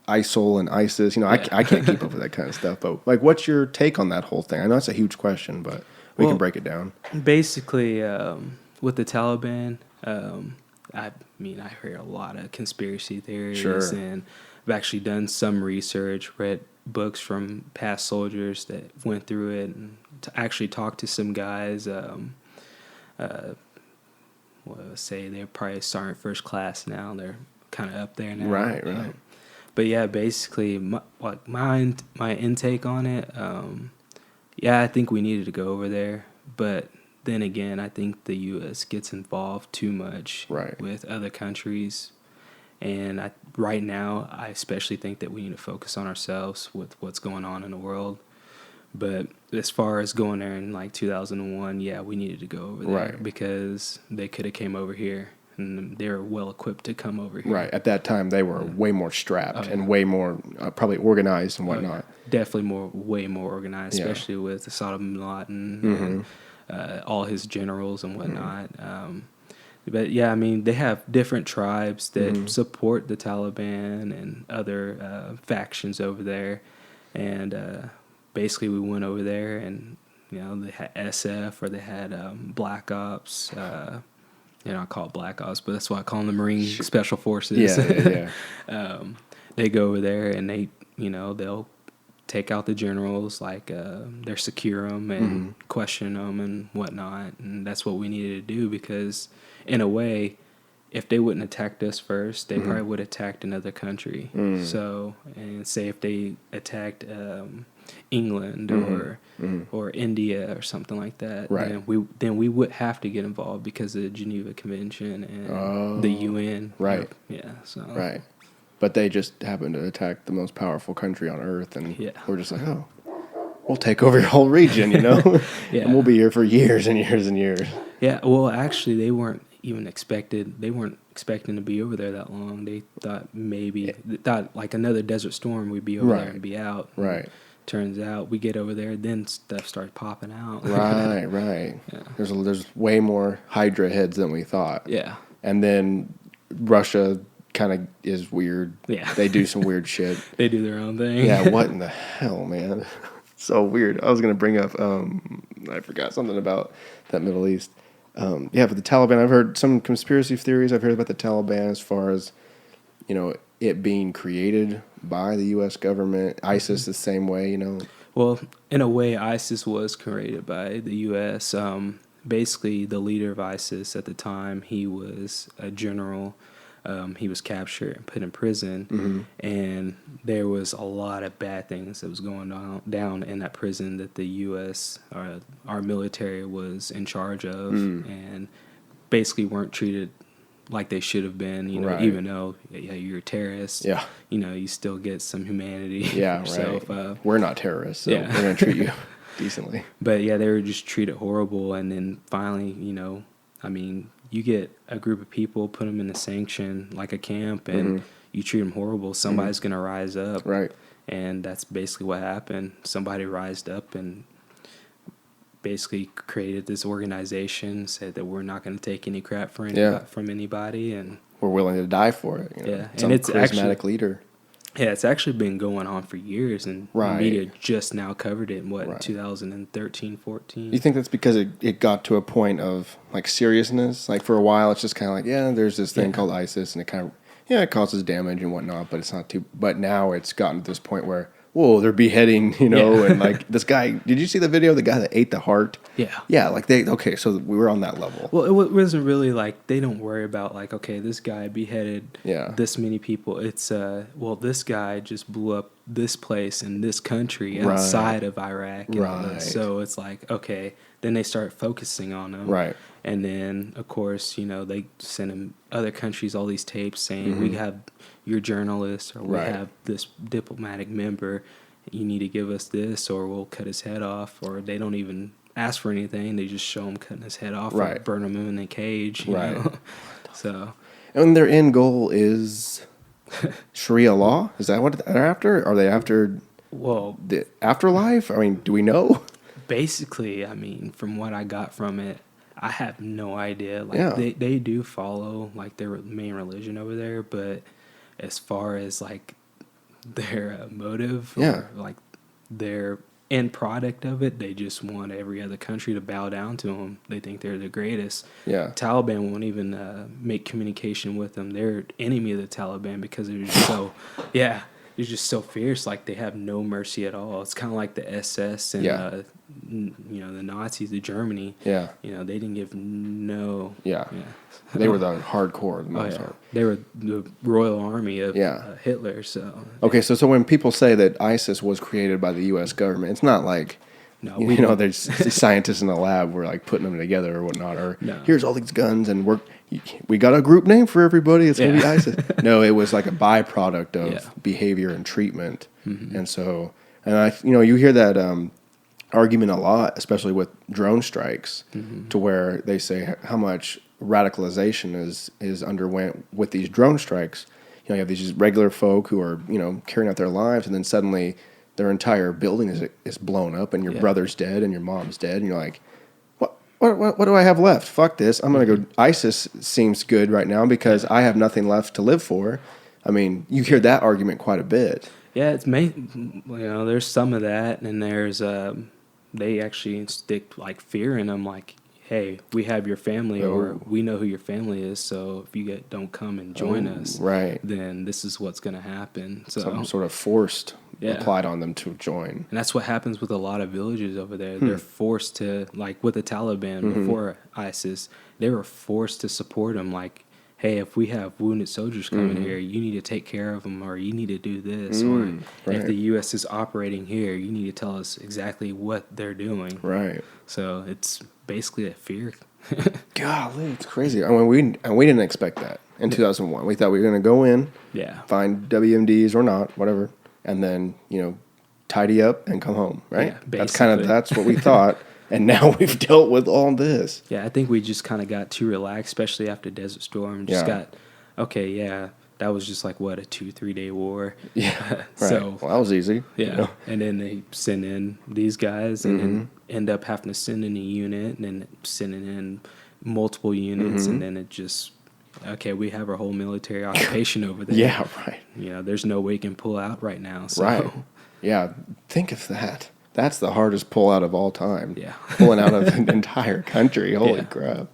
ISIL and ISIS. I can't keep up with that kind of stuff. But what's your take on that whole thing? I know it's a huge question, but we can break it down. Basically, with the Taliban, I heard a lot of conspiracy theories, Sure. and I've actually done some research, read books from past soldiers that went through it, and actually talked to some guys. Say they're probably sergeant first class now. They're kind of up there now. Right. But yeah, basically, my intake on it. I think we needed to go over there, but then again, I think the U.S. gets involved too much with other countries, and right now, I especially think that we need to focus on ourselves with what's going on in the world. But as far as going there in 2001, we needed to go over there because they could have came over here, and they were well equipped to come over here. Right. At that time, they were way more strapped and way more probably organized and whatnot. Definitely way more organized, especially with Saddam bin Laden and all his generals and whatnot. But they have different tribes that support the Taliban and other factions over there, and basically we went over there, and they had SF or they had Black Ops. I call it Black Ops, but that's why I call them the Marine Special Forces. They go over there and they'll take out the generals, they secure them and question them and whatnot, and that's what we needed to do because, in a way, if they wouldn't attacked us first, they probably would have attacked another country. So, and say if they attacked England or India or something like that, then we would have to get involved because of the Geneva Convention and the UN. Right. But they just happened to attack the most powerful country on earth, and we're just like, oh, we'll take over your whole region, and we'll be here for years and years and years. Yeah. Well, actually, they weren't expecting to be over there that long. They thought like another desert storm, we'd be over there and be out. Right. Turns out we get over there, then stuff starts popping out. Right. Yeah. There's way more Hydra heads than we thought. Yeah. And then Russia kind of is weird. Yeah. They do some weird shit. They do their own thing. Yeah, what in the hell, man? So weird. I was going to bring up, I forgot something about that Middle East. But the Taliban, I've heard some conspiracy theories. I've heard about the Taliban as far as, it being created by the U.S. government. ISIS the same way, Well, in a way, ISIS was created by the U.S. Basically, the leader of ISIS at the time, he was a general. He was captured and put in prison, and there was a lot of bad things that was going down in that prison that the U.S. Our military was in charge of, and basically weren't treated like they should have been. Even though you're a terrorist, you still get some humanity. Yeah, yourself. Right. We're not terrorists, so we're gonna treat you decently. But they were just treated horrible, and then finally, you get a group of people, put them in a sanction, like a camp, and you treat them horrible, somebody's going to rise up. Right. And that's basically what happened. Somebody rised up and basically created this organization, said that we're not going to take any crap from anybody. And we're willing to die for it. And it's charismatic leader. Yeah, it's actually been going on for years, and the media just now covered it in 2013, 14. You think that's because it got to a point of seriousness? For a while, it's just kind of like, there's this thing called ISIS, and it kind of it causes damage and whatnot, but it's not too. But now it's gotten to this point where they're beheading, and this guy. Did you see the video? The guy that ate the heart. Yeah. So we were on that level. Well, it wasn't really they don't worry about this guy beheaded this many people. It's this guy just blew up this place in this country outside of Iraq and all this. So it's then they start focusing on him. Right. And then, of course, they send him other countries all these tapes saying, we have your journalist, or we have this diplomatic member. You need to give us this, or we'll cut his head off. Or they don't even ask for anything. They just show him cutting his head off, or Right. burn him in a cage. You Right. know? So And their end goal is Sharia law? Is that what they're after? Are they after well, the afterlife? I mean, do we know? basically, I mean, from what I got from it, I have no idea. Like Yeah. they do follow like their main religion over there, but as far as like their motive Yeah. or like their end product of it, they just want every other country to bow down to them. They think they're the greatest. Yeah. Taliban won't even make communication with them. They're enemy of the Taliban because they're just so, yeah, they're just so fierce. Like they have no mercy at all. It's kind of like the SS and Yeah. you know, the Nazis, the Germany. Yeah. You know, they didn't give no. Yeah. Yeah. They were the hardcore. The Oh most yeah, hard. they were the Royal Army of Yeah. Hitler. So Okay, so when people say that ISIS was created by the U.S. government, it's not like no, you know there's scientists in the lab were like putting them together or whatnot, or No. here's all these guns and we got a group name for everybody. It's gonna be Yeah. ISIS. No, it was like a byproduct of Yeah. behavior and treatment, and so you hear that argument a lot, especially with drone strikes, to where they say how much radicalization is underwent with these drone strikes. You have these regular folk who are carrying out their lives, and then suddenly their entire building is blown up, and your Yeah. brother's dead, and your mom's dead, and you're like, what do I have left? Fuck this! I'm gonna go. ISIS seems good right now because I have nothing left to live for. I mean, you hear that argument quite a bit. Yeah, it's there's some of that, and there's they actually stick like fear in them, like, hey, we have your family, or Oh. we know who your family is, so if you don't come and join us, Right. then this is what's gonna happen. So Some sort of forced Yeah. applied on them to join. and that's what happens with a lot of villages over there. They're forced to, like with the Taliban before ISIS, they were forced to support them. Like, hey, if we have wounded soldiers coming here, you need to take care of them, or you need to do this, or right. if the U.S. is operating here, you need to tell us exactly what they're doing. Right. So it's basically a fear. Golly, it's crazy. I mean, we didn't expect that in 2001. We thought we were going to go in, Yeah. find WMDs or not, whatever, and then tidy up and come home. Right. Yeah, that's basically. what we thought, and now we've dealt with all this. Yeah, I think we just kind of got too relaxed, especially after Desert Storm. Just Yeah. got, okay, yeah, that was just like, what, a 2-3 day war? Yeah. Right. So, Well, that was easy. yeah. And then they send in these guys and then end up having to send in a unit and then sending in multiple units. And then it just, okay, we have our whole military occupation over there. Yeah. Right. There's no way we can pull out right now. So, Right. Yeah. Think of that. That's the hardest pullout of all time. Yeah. Pulling out of an entire country. Holy Yeah. crap.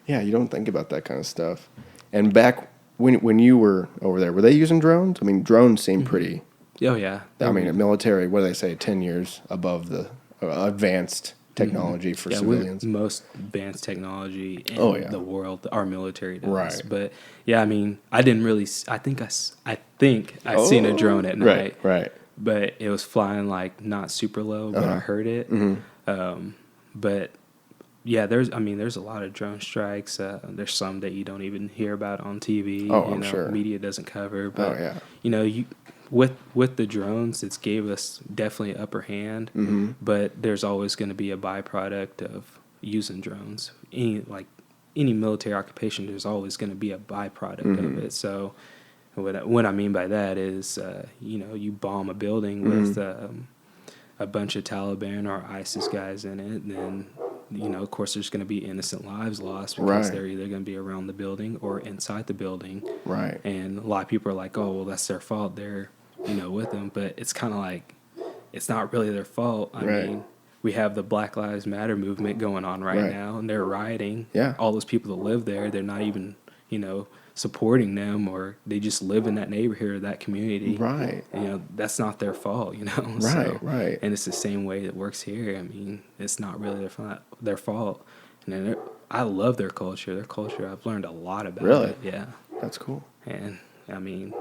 Yeah, you don't think about that kind of stuff. And back when you were over there, were they using drones? I mean, drones seem pretty, Oh, yeah. I mean, military, what do they say, 10 years above the advanced technology for Yeah, civilians. we're most advanced technology in Oh, yeah. the world. Our military does. Right. But yeah, I mean, I didn't really. I think I seen a drone at night. Right. But it was flying like not super low, but I heard it. But yeah, there's a lot of drone strikes. There's some that you don't even hear about on TV. Oh, I'm sure. Media doesn't cover. But Oh, yeah. you with the drones, it's gave us definitely an upper hand. But there's always going to be a byproduct of using drones. Any military occupation, there's always going to be a byproduct of it. So what I mean by that is, you bomb a building with a bunch of Taliban or ISIS guys in it, and then, of course, there's going to be innocent lives lost because Right. they're either going to be around the building or inside the building. Right. And a lot of people are like, oh, well, that's their fault. They're, with them. But it's kind of like, it's not really their fault. I Right. mean, we have the Black Lives Matter movement going on right now, and they're rioting. Yeah. All those people that live there, they're not even, supporting them, or they just live in that neighborhood or that community. Right. That's not their fault, Right, right. And it's the same way that works here. I mean, it's not really their fault. And then I love their culture. Their culture, I've learned a lot about Really? it. Yeah. That's cool. And, I mean,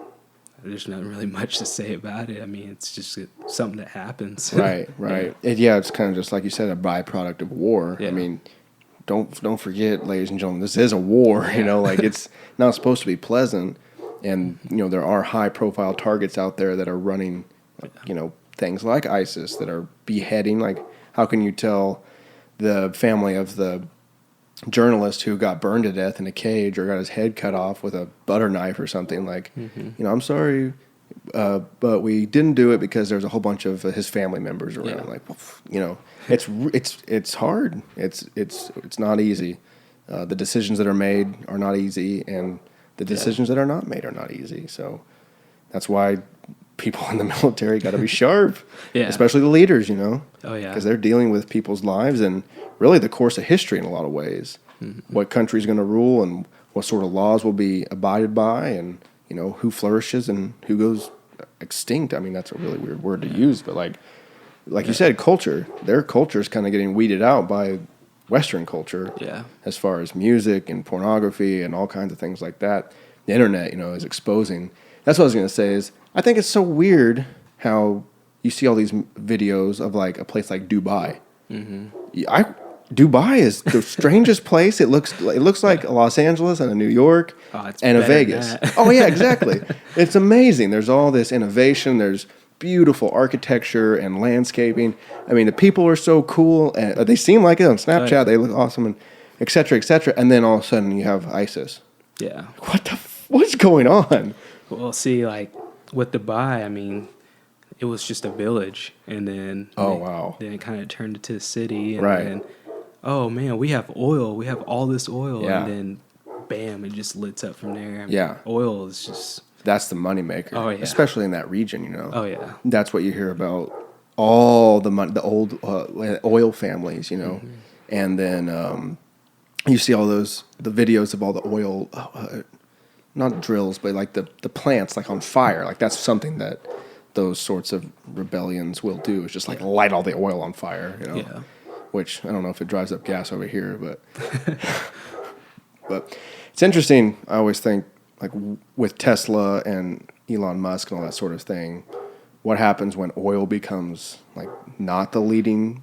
there's not really much to say about it. I mean, it's just something that happens. Right. It's kind of just like you said, a byproduct of war. Yeah. I mean, don't forget, ladies and gentlemen, this is a war. It's not supposed to be pleasant, and there are high profile targets out there that are running, things like ISIS that are beheading. Like, how can you tell the family of the journalist who got burned to death in a cage or got his head cut off with a butter knife or something. Like, I'm sorry, but we didn't do it because there's a whole bunch of his family members around. Yeah. Like, it's hard. It's not easy. The decisions that are made are not easy, and the decisions that are not made are not easy. So that's why people in the military got to be sharp, especially the leaders, Oh, yeah. because they're dealing with people's lives and really the course of history in a lot of ways. What country's going to rule and what sort of laws will be abided by, and who flourishes and who goes extinct. I mean, that's a really weird word to use, but like you said, culture. Their culture is kind of getting weeded out by Western culture. Yeah. As far as music and pornography and all kinds of things like that, the internet, is exposing. That's what I was going to say. Is I think it's so weird how you see all these videos of like a place like Dubai. Dubai is the strangest place. It looks like Los Angeles and a New York and a Vegas. Oh yeah, exactly. It's amazing. There's all this innovation. There's beautiful architecture and landscaping. I mean, the people are so cool, and they seem like it on Snapchat. Right. They look awesome, and et cetera, et cetera. And then all of a sudden, you have ISIS. Yeah. What's going on? Well, see, like with Dubai, I mean, it was just a village, and then Wow. then it kind of turned into a city, and Right. then man, we have oil, we have all this oil, Yeah. and then bam, it just lits up from there. I mean, Yeah. oil is just That's the moneymaker. Oh, yeah. Especially in that region, oh yeah, That's what you hear about all the money, the old oil families, and then you see all the videos of all the oil, not drills, but like the plants like on fire. Like that's something that those sorts of rebellions will do, is just like light all the oil on fire, Yeah. Which I don't know if it drives up gas over here, but but it's interesting. I always think, like with Tesla and Elon Musk and all that sort of thing, what happens when oil becomes like not the leading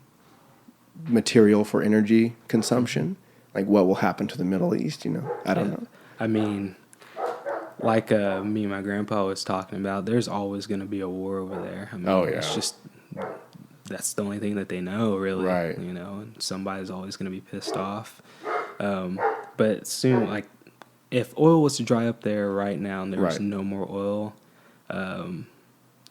material for energy consumption? Like what will happen to the Middle East? I don't know. I mean, like me and my grandpa was talking about, there's always going to be a war over there. I mean, Oh, yeah. it's just that's the only thing that they know, really. Right. And somebody's always going to be pissed off. But soon, like, if oil was to dry up there right now and there was Right. no more oil,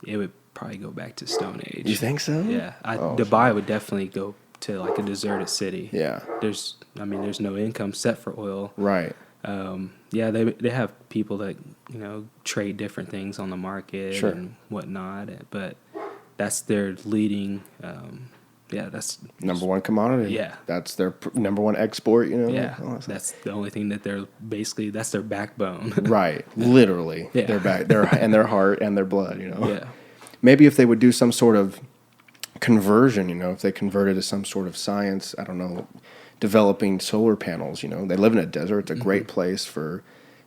it would probably go back to Stone Age. You think so? Yeah. Oh, Dubai would definitely go to like a deserted city. Yeah. There's no income set for oil. Right. They have people that trade different things on the market Sure. and whatnot, but that's their leading. That's Number one commodity. Yeah. That's their number one export. Yeah, all that stuff. that's the only thing that they're basically, that's their backbone. Right. Literally. Yeah. Their heart and their blood. Yeah, Maybe if they would do some sort of conversion, if they converted to some sort of science, I don't know, developing solar panels, they live in a desert. It's a great place for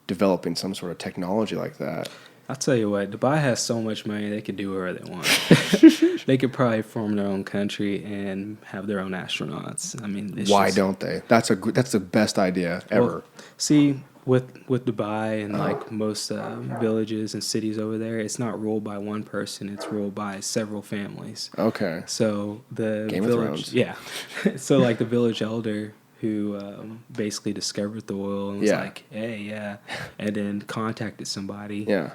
developing some sort of technology like that. I'll tell you what, Dubai has so much money, they could do whatever they want. They could probably form their own country and have their own astronauts. I mean, Why don't they? That's the best idea ever. Well, see, with Dubai and like most villages and cities over there, it's not ruled by one person. It's ruled by several families. Okay. So the Game of village, Thrones. yeah. So like the village elder who basically discovered the oil and was Yeah. like, hey, yeah, and then contacted somebody. Yeah.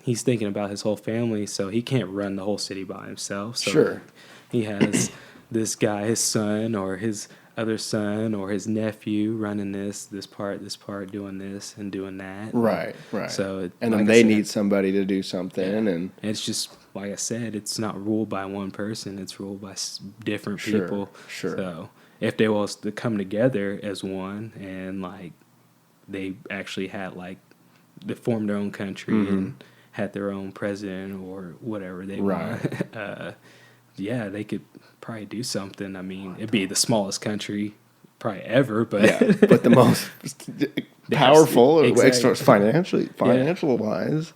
He's thinking about his whole family, so he can't run the whole city by himself. So Sure. he has this guy, his son, or his other son, or his nephew running this part, doing this and doing that. Right. So And then like I they said, need somebody to do something, and it's just like I said, it's not ruled by one person. It's ruled by different Sure, people. sure. So if they was to come together as one and like they actually had like they formed their own country and had their own president or whatever they want, they could probably do something. I mean, it'd be the smallest country probably ever, but but the most powerful, Exactly. financial wise.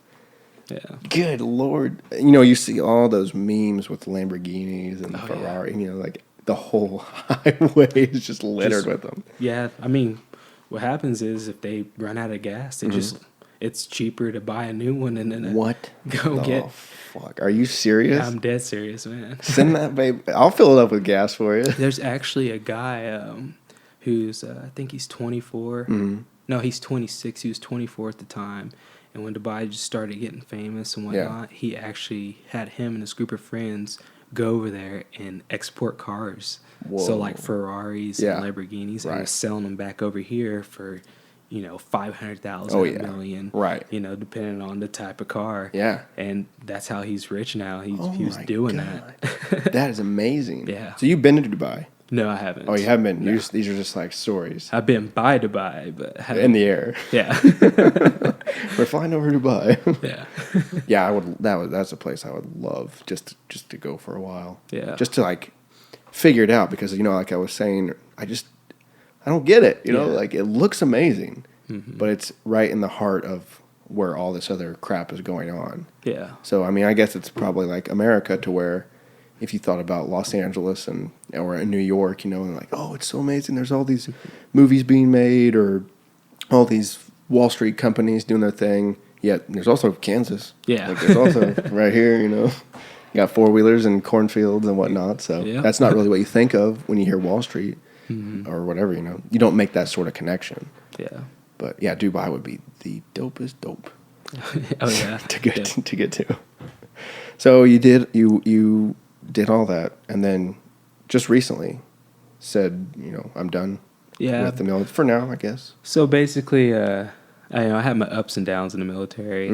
yeah. Good Lord. You see all those memes with Lamborghinis and Oh, Ferrari, like the whole highway is just littered with them. Yeah, I mean, what happens is if they run out of gas, they just it's cheaper to buy a new one and then What? go the get. fuck? Are you serious? I'm dead serious, man. Send that baby. I'll fill it up with gas for you. There's actually a guy who's I think he's 24. Mm-hmm. No, he's 26. He was 24 at the time. And when Dubai just started getting famous and whatnot, he actually had him and his group of friends go over there and export cars. Whoa. So like Ferraris and Lamborghinis, and was selling them back over here for, 500,000, $1 million. Right. Depending on the type of car. Yeah. And that's how he's rich now. He was doing that. That is amazing. Yeah. So you've been to Dubai? No, I haven't. Oh, you haven't been? No. These are just like stories. I've been by Dubai, but haven't. In the air. Yeah. We're flying over Dubai. Yeah. Yeah, I would. That's a place I would love just to go for a while. Yeah. Just to like figure it out because like I was saying, I don't get it. Like it looks amazing, but it's right in the heart of where all this other crap is going on. Yeah. So I mean, I guess it's probably like America to where if you thought about Los Angeles or in New York, and like, oh, it's so amazing. There's all these movies being made or all these Wall Street companies doing their thing. Yet there's also Kansas. Yeah. Like there's also right here, you got four-wheelers and cornfields and whatnot. So that's not really what you think of when you hear Wall Street or whatever, You don't make that sort of connection. Yeah. But yeah, Dubai would be the dopest dope. Oh yeah. to get to. So you did all that, and then just recently said, I'm done with the military for now, I guess. So basically, I had my ups and downs in the military.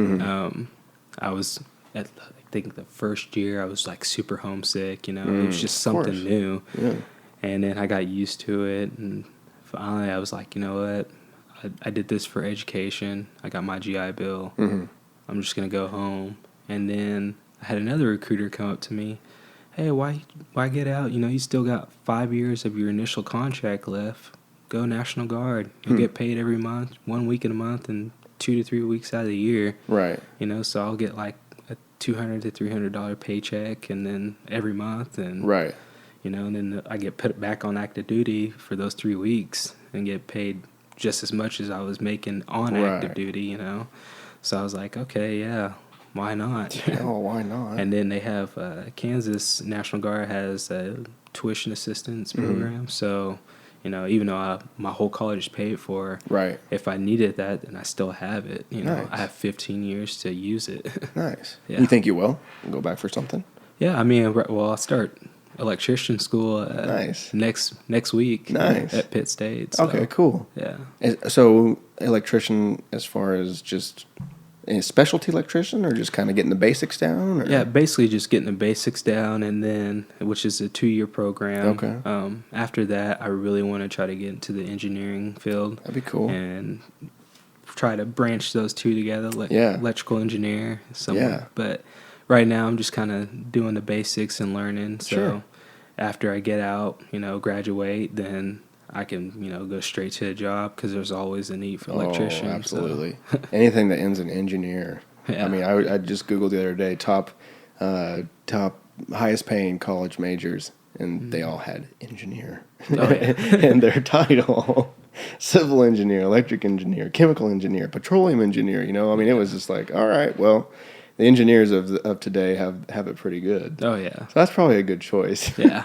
I was I think the first year I was like super homesick. It was just something new. Yeah. And then I got used to it, and finally I was like, you know what? I did this for education. I got my GI Bill. I'm just gonna go home. And then I had another recruiter come up to me. Hey, why get out? You still got 5 years of your initial contract left. Go National Guard. You'll get paid every month, 1 week in a month, and 2 to 3 weeks out of the year. Right. So I'll get like a $200 to $300 paycheck, and then every month, and right. And then I get put back on active duty for those 3 weeks and get paid just as much as I was making on active duty. So I was like, okay, yeah. Why not? Oh, why not? And then they have Kansas National Guard has a tuition assistance program. So, even though my whole college is paid for, right? If I needed that, then I still have it. Nice. I have 15 years to use it. Nice. Yeah. You think you will go back for something? Yeah, I mean, I'll start electrician school next week. Nice. At Pitt State. So, okay, cool. Yeah. So electrician, as far as just a specialty electrician, or just kind of getting the basics down? Or? Yeah, basically just getting the basics down, and then which is a 2-year program. Okay. After that, I really want to try to get into the engineering field. That'd be cool. And try to branch those two together, electrical engineer. Yeah. But right now, I'm just kind of doing the basics and learning. So after I get out, graduate, then I can, go straight to a job because there's always a need for electricians. Oh, absolutely. So. Anything that ends in engineer. Yeah. I mean, I just Googled the other day, top highest paying college majors, and they all had engineer in their title. Civil engineer, electric engineer, chemical engineer, petroleum engineer. I mean, it was just like, all right, well, the engineers of today have it pretty good. Oh yeah, so that's probably a good choice. Yeah,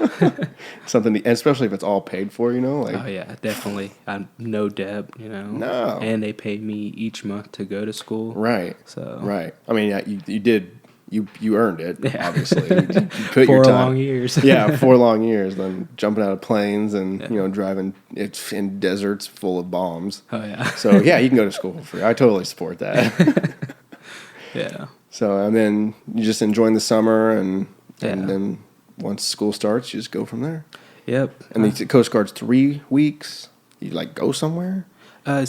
something, especially if it's all paid for. Like, oh yeah, definitely. I'm no debt. No, and they pay me each month to go to school. Right. So right. I mean, you did. You earned it. Yeah. Obviously, you put 4 your time. long years. Yeah, 4 long years. Then jumping out of planes and driving it in deserts full of bombs. Oh yeah. So yeah, you can go to school for free. I totally support that. Yeah. So and then you just enjoying the summer and then once school starts, you just go from there. Yep. And the Coast Guard's 3 weeks. You go somewhere? Back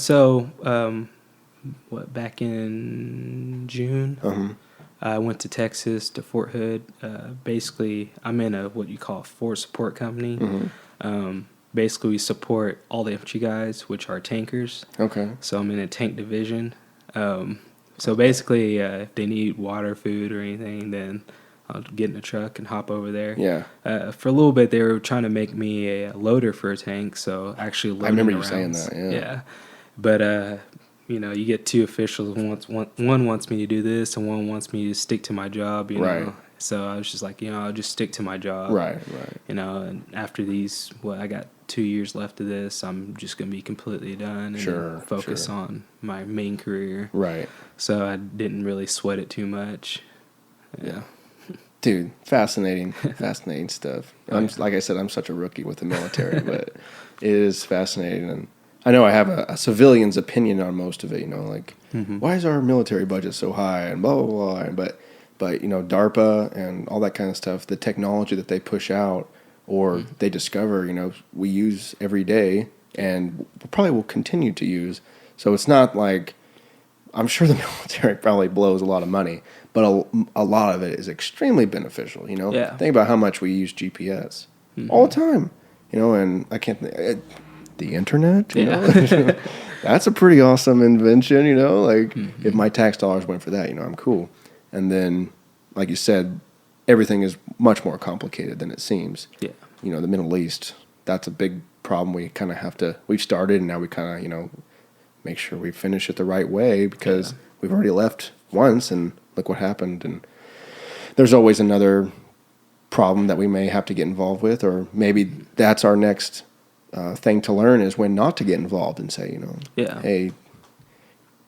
in June, I went to Texas to Fort Hood. Basically, I'm in what you call a force support company. Basically, we support all the infantry guys, which are tankers. Okay. So I'm in a tank division. So basically, if they need water, food, or anything, then I'll get in a truck and hop over there. Yeah. For a little bit, they were trying to make me a loader for a tank, so actually loading I remember you rounds. saying that, yeah. Yeah. But you get two officials. One wants me to do this, and one wants me to stick to my job. Right. So I was just like, I'll just stick to my job. Right. And after these, I got 2 years left of this. I'm just gonna be completely done and then focus on my main career. Right. So I didn't really sweat it too much. Yeah. Dude, fascinating stuff. Like I said, I'm such a rookie with the military, but it is fascinating. And I know I have a civilian's opinion on most of it, like, why is our military budget so high and blah, blah, blah. But DARPA and all that kind of stuff, the technology that they push out or they discover, we use every day and probably will continue to use. So it's not like, I'm sure the military probably blows a lot of money, but a lot of it is extremely beneficial, Yeah. Think about how much we use GPS all the time, and I can't think, the internet, that's a pretty awesome invention, like if my tax dollars went for that, I'm cool. And then, like you said, everything is much more complicated than it seems. Yeah. The Middle East, that's a big problem. We kind of have to, we've started and now we kind of, make sure we finish it the right way because we've already left once and look what happened. And there's always another problem that we may have to get involved with, or maybe that's our next thing to learn is when not to get involved and say, hey,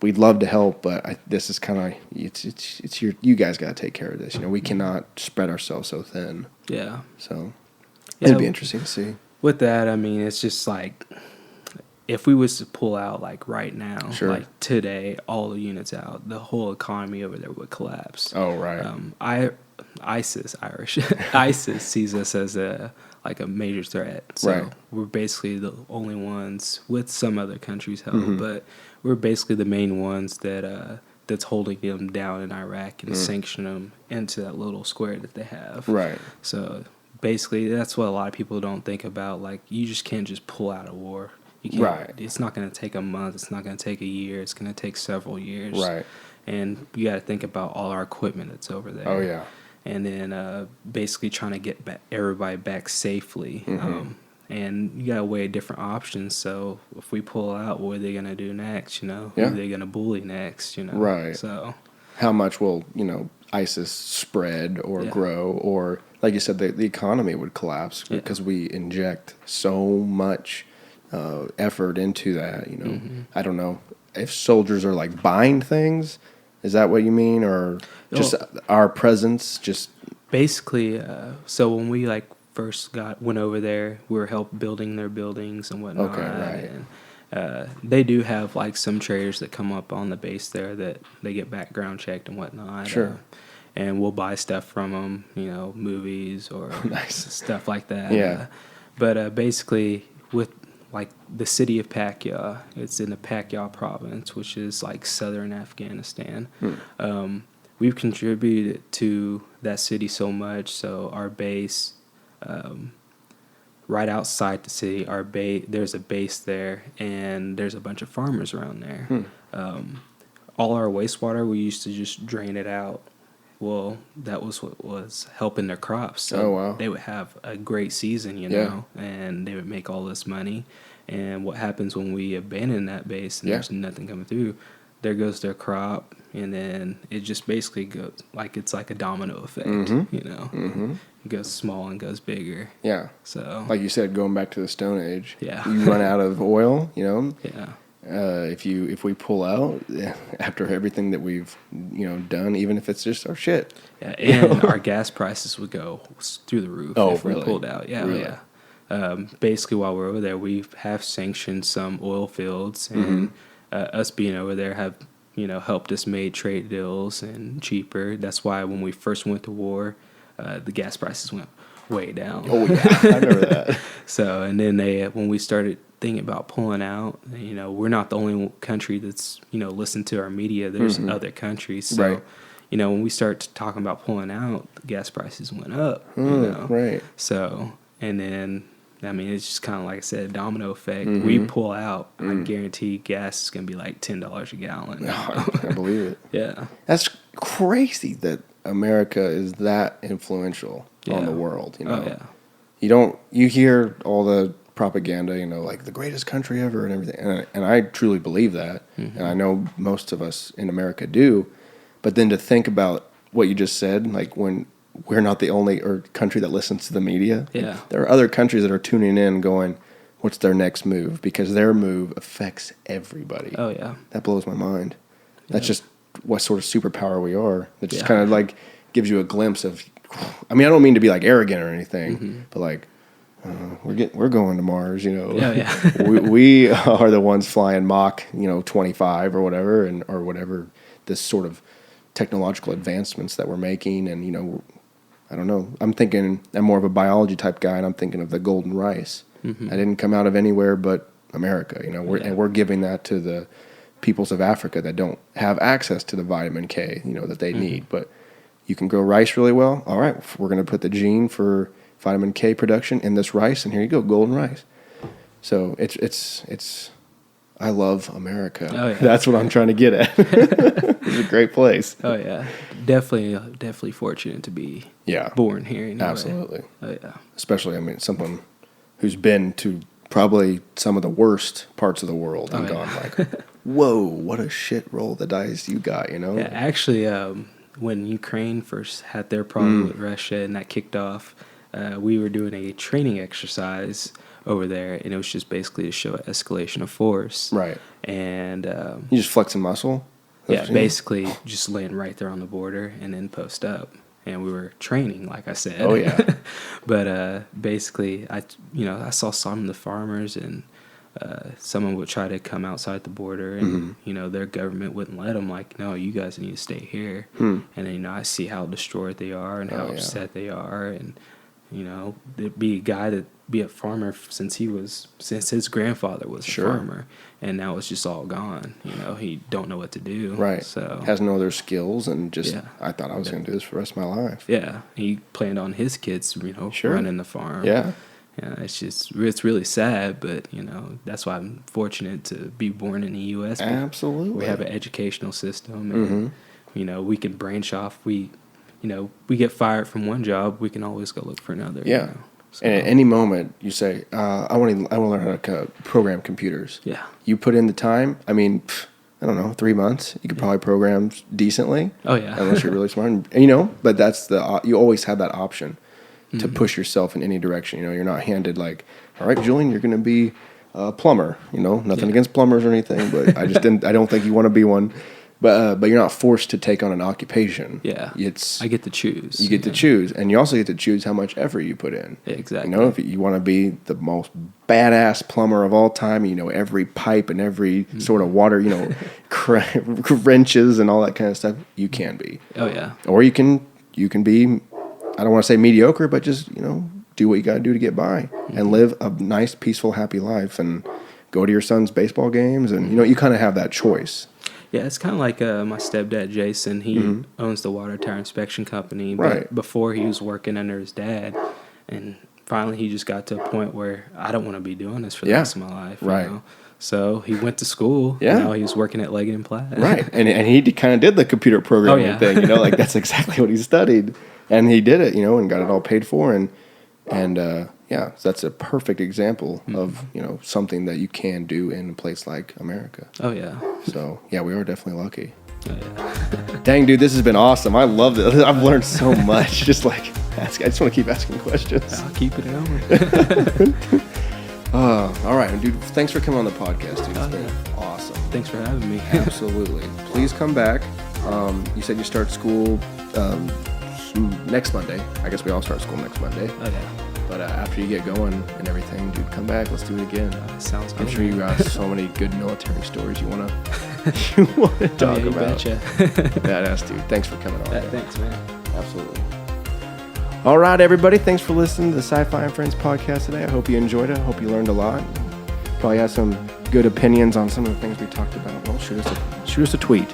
we'd love to help, but this is kind of it's you guys got to take care of this. We cannot spread ourselves so thin. Yeah. So it'd be interesting to see. With that, I mean, it's just like if we was to pull out like right now, like today, all the units out, the whole economy over there would collapse. Oh right. ISIS sees us as a major threat. So we're basically the only ones, with some other countries' help, but we're basically the main ones that's holding them down in Iraq and sanction them into that little square that they have. Right. So basically, that's what a lot of people don't think about. Like, you just can't just pull out a war. You can't. Right. It's not going to take a month. It's not going to take a year. It's going to take several years. Right. And you got to think about all our equipment that's over there. Oh yeah. And then basically trying to get everybody back safely. And you got to weigh different options. So if we pull out, what are they going to do next? Who are they going to bully next? Right. So how much will ISIS spread or grow, or like you said, the economy would collapse because we inject so much effort into that. I don't know if soldiers are like buying things. Is that what you mean, or just our presence? Just basically. So when we first went over there, we were building their buildings and whatnot. Okay, right. And they do have some traders that come up on the base there that they get background checked and whatnot. Sure. And we'll buy stuff from them, movies or stuff like that. Yeah. But basically, with the city of Pakya, it's in the Pakya province, which is southern Afghanistan. We've contributed to that city so much, so our base, right outside the city, there's a base there, and there's a bunch of farmers around there. All our wastewater, we used to just drain it out. Well, that was what was helping their crops. So they would have a great season, and they would make all this money. And what happens when we abandon that base and there's nothing coming through? There goes their crop, and then it just basically goes it's like a domino effect, It goes small and goes bigger. Yeah. So, like you said, going back to the Stone Age. Yeah. You run out of oil, Yeah. If we pull out after everything that we've done, even if it's just our shit. Yeah. And our gas prices would go through the roof if we pulled out. Yeah. Really? Yeah. Basically, while we're over there, we have sanctioned some oil fields, and us being over there have helped us make trade deals and cheaper. That's why when we first went to war, the gas prices went way down. Oh yeah, I remember that. So, and then when we started thinking about pulling out, we're not the only country that's listened to our media. There's other countries. So, when we start talking about pulling out, the gas prices went up. Right. So, and then it's just kind of like I said, a domino effect. We pull out, I guarantee gas is going to be $10 a gallon. I believe it. Yeah. That's crazy that America is that influential on the world. Oh, yeah. You hear all the propaganda, like the greatest country ever and everything. And I truly believe that. And I know most of us in America do. But then to think about what you just said, like when we're not the only country that listens to the media. Yeah. There are other countries that are tuning in going, what's their next move? Because their move affects everybody. Oh, yeah. That blows my mind. That's just what sort of superpower we are. It just Yeah. kind of like gives you a glimpse of, I mean, I don't mean to be like arrogant or anything, but like, we're going to Mars, Yeah, yeah. we are the ones flying Mach, 25 or whatever, or whatever this sort of technological advancements that we're making. And, I don't know. I'm more of a biology type guy, and I'm thinking of the golden rice. I didn't come out of anywhere but America, and we're giving that to the peoples of Africa that don't have access to the vitamin K, that they need. But you can grow rice really well. All right, we're going to put the gene for vitamin K production in this rice, and here you go, golden rice. So it's I love America. Oh, yeah. That's what I'm trying to get at. It's a great place. Oh yeah, definitely fortunate to be born here. Anyway. Absolutely. Oh yeah, especially someone who's been to probably some of the worst parts of the world and gone like, whoa, what a shit roll the dice you got, Yeah, actually, when Ukraine first had their problem with Russia and that kicked off, we were doing a training exercise over there, and it was just basically to show escalation of force. Right. And you just flexing muscle? Basically just laying right there on the border and then post up. And we were training, like I said. Oh, yeah. But basically, I saw some of the farmers, and someone would try to come outside the border, and, their government wouldn't let them. Like, no, you guys need to stay here. And then, I see how destroyed they are and how upset they are. And, there'd be a guy that be a farmer since his grandfather was a farmer, and now it's just all gone. He don't know what to do. Right. So has no other skills, and just I thought I was going to do this for the rest of my life. Yeah, he planned on his kids, running the farm. Yeah. Yeah, it's really sad, but that's why I'm fortunate to be born in the U.S. Absolutely. We have an educational system, and we can branch off. We get fired from one job, we can always go look for another. Yeah. So, and at any moment, you say, I want to learn how to program computers. Yeah. You put in the time. I mean, I don't know, 3 months. You could probably program decently. Oh, yeah. Unless you're really smart. And, but that's you always have that option to push yourself in any direction. You're not handed like, all right, Julian, you're going to be a plumber. Nothing against plumbers or anything, but I don't think you want to be one. But you're not forced to take on an occupation. Yeah, I get to choose. You get to choose, and you also get to choose how much effort you put in. Yeah, exactly. If you want to be the most badass plumber of all time, every pipe and every sort of water, wrenches and all that kind of stuff, you can be. Oh yeah. Or you can be, I don't want to say mediocre, but just do what you got to do to get by and live a nice, peaceful, happy life, and go to your son's baseball games, and you kind of have that choice. Yeah, it's kind of like my stepdad, Jason. He owns the water tower inspection company. But Right. before, he was working under his dad. And finally, he just got to a point where I don't want to be doing this for the rest of my life. Right. So he went to school. Yeah. Now he's working at Leggett & Platt. Right. And he kind of did the computer programming thing, like that's exactly what he studied. And he did it, and got it all paid for. And so that's a perfect example of, something that you can do in a place like America. Oh, yeah. So, yeah, we are definitely lucky. Oh, yeah. Dang, dude, this has been awesome. I love it. I've learned so much. Just I just want to keep asking questions. I'll keep it going. All right, dude, thanks for coming on the podcast, dude. It's been awesome. Thanks for having me. Absolutely. Please come back. You said you start school next Monday. I guess we all start school next Monday. Oh, yeah. But after you get going and everything, dude, come back. Let's do it again. Sounds good. I'm sure you got so many good military stories you want to talk about. Betcha. Badass, dude. Thanks for coming on. Thanks, man. Absolutely. All right, everybody. Thanks for listening to the SciFi And Friends podcast today. I hope you enjoyed it. I hope you learned a lot. Probably have some good opinions on some of the things we talked about. Well, shoot us a tweet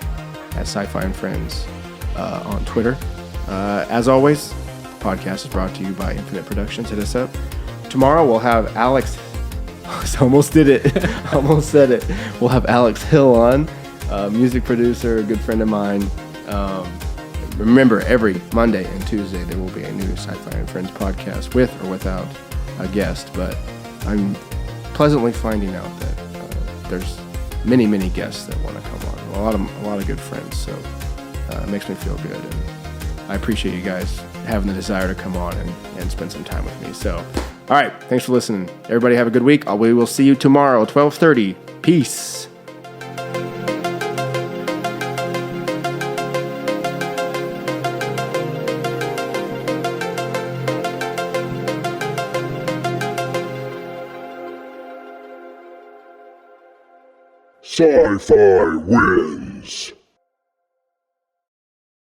at SciFi And Friends on Twitter. As always, podcast is brought to you by Infinite Productions. Hit us up. Tomorrow we'll have Alex. Almost did it. Almost said it. We'll have Alex Hill on, music producer, a good friend of mine. Remember, every Monday and Tuesday there will be a new SciFi And Friends podcast with or without a guest. But I'm pleasantly finding out that there's many, many guests that want to come on. A lot of good friends. So it makes me feel good, and I appreciate you guys having the desire to come on and spend some time with me. So, all right, thanks for listening. Everybody have a good week. We will see you tomorrow, 12:30. Peace. SciFi wins.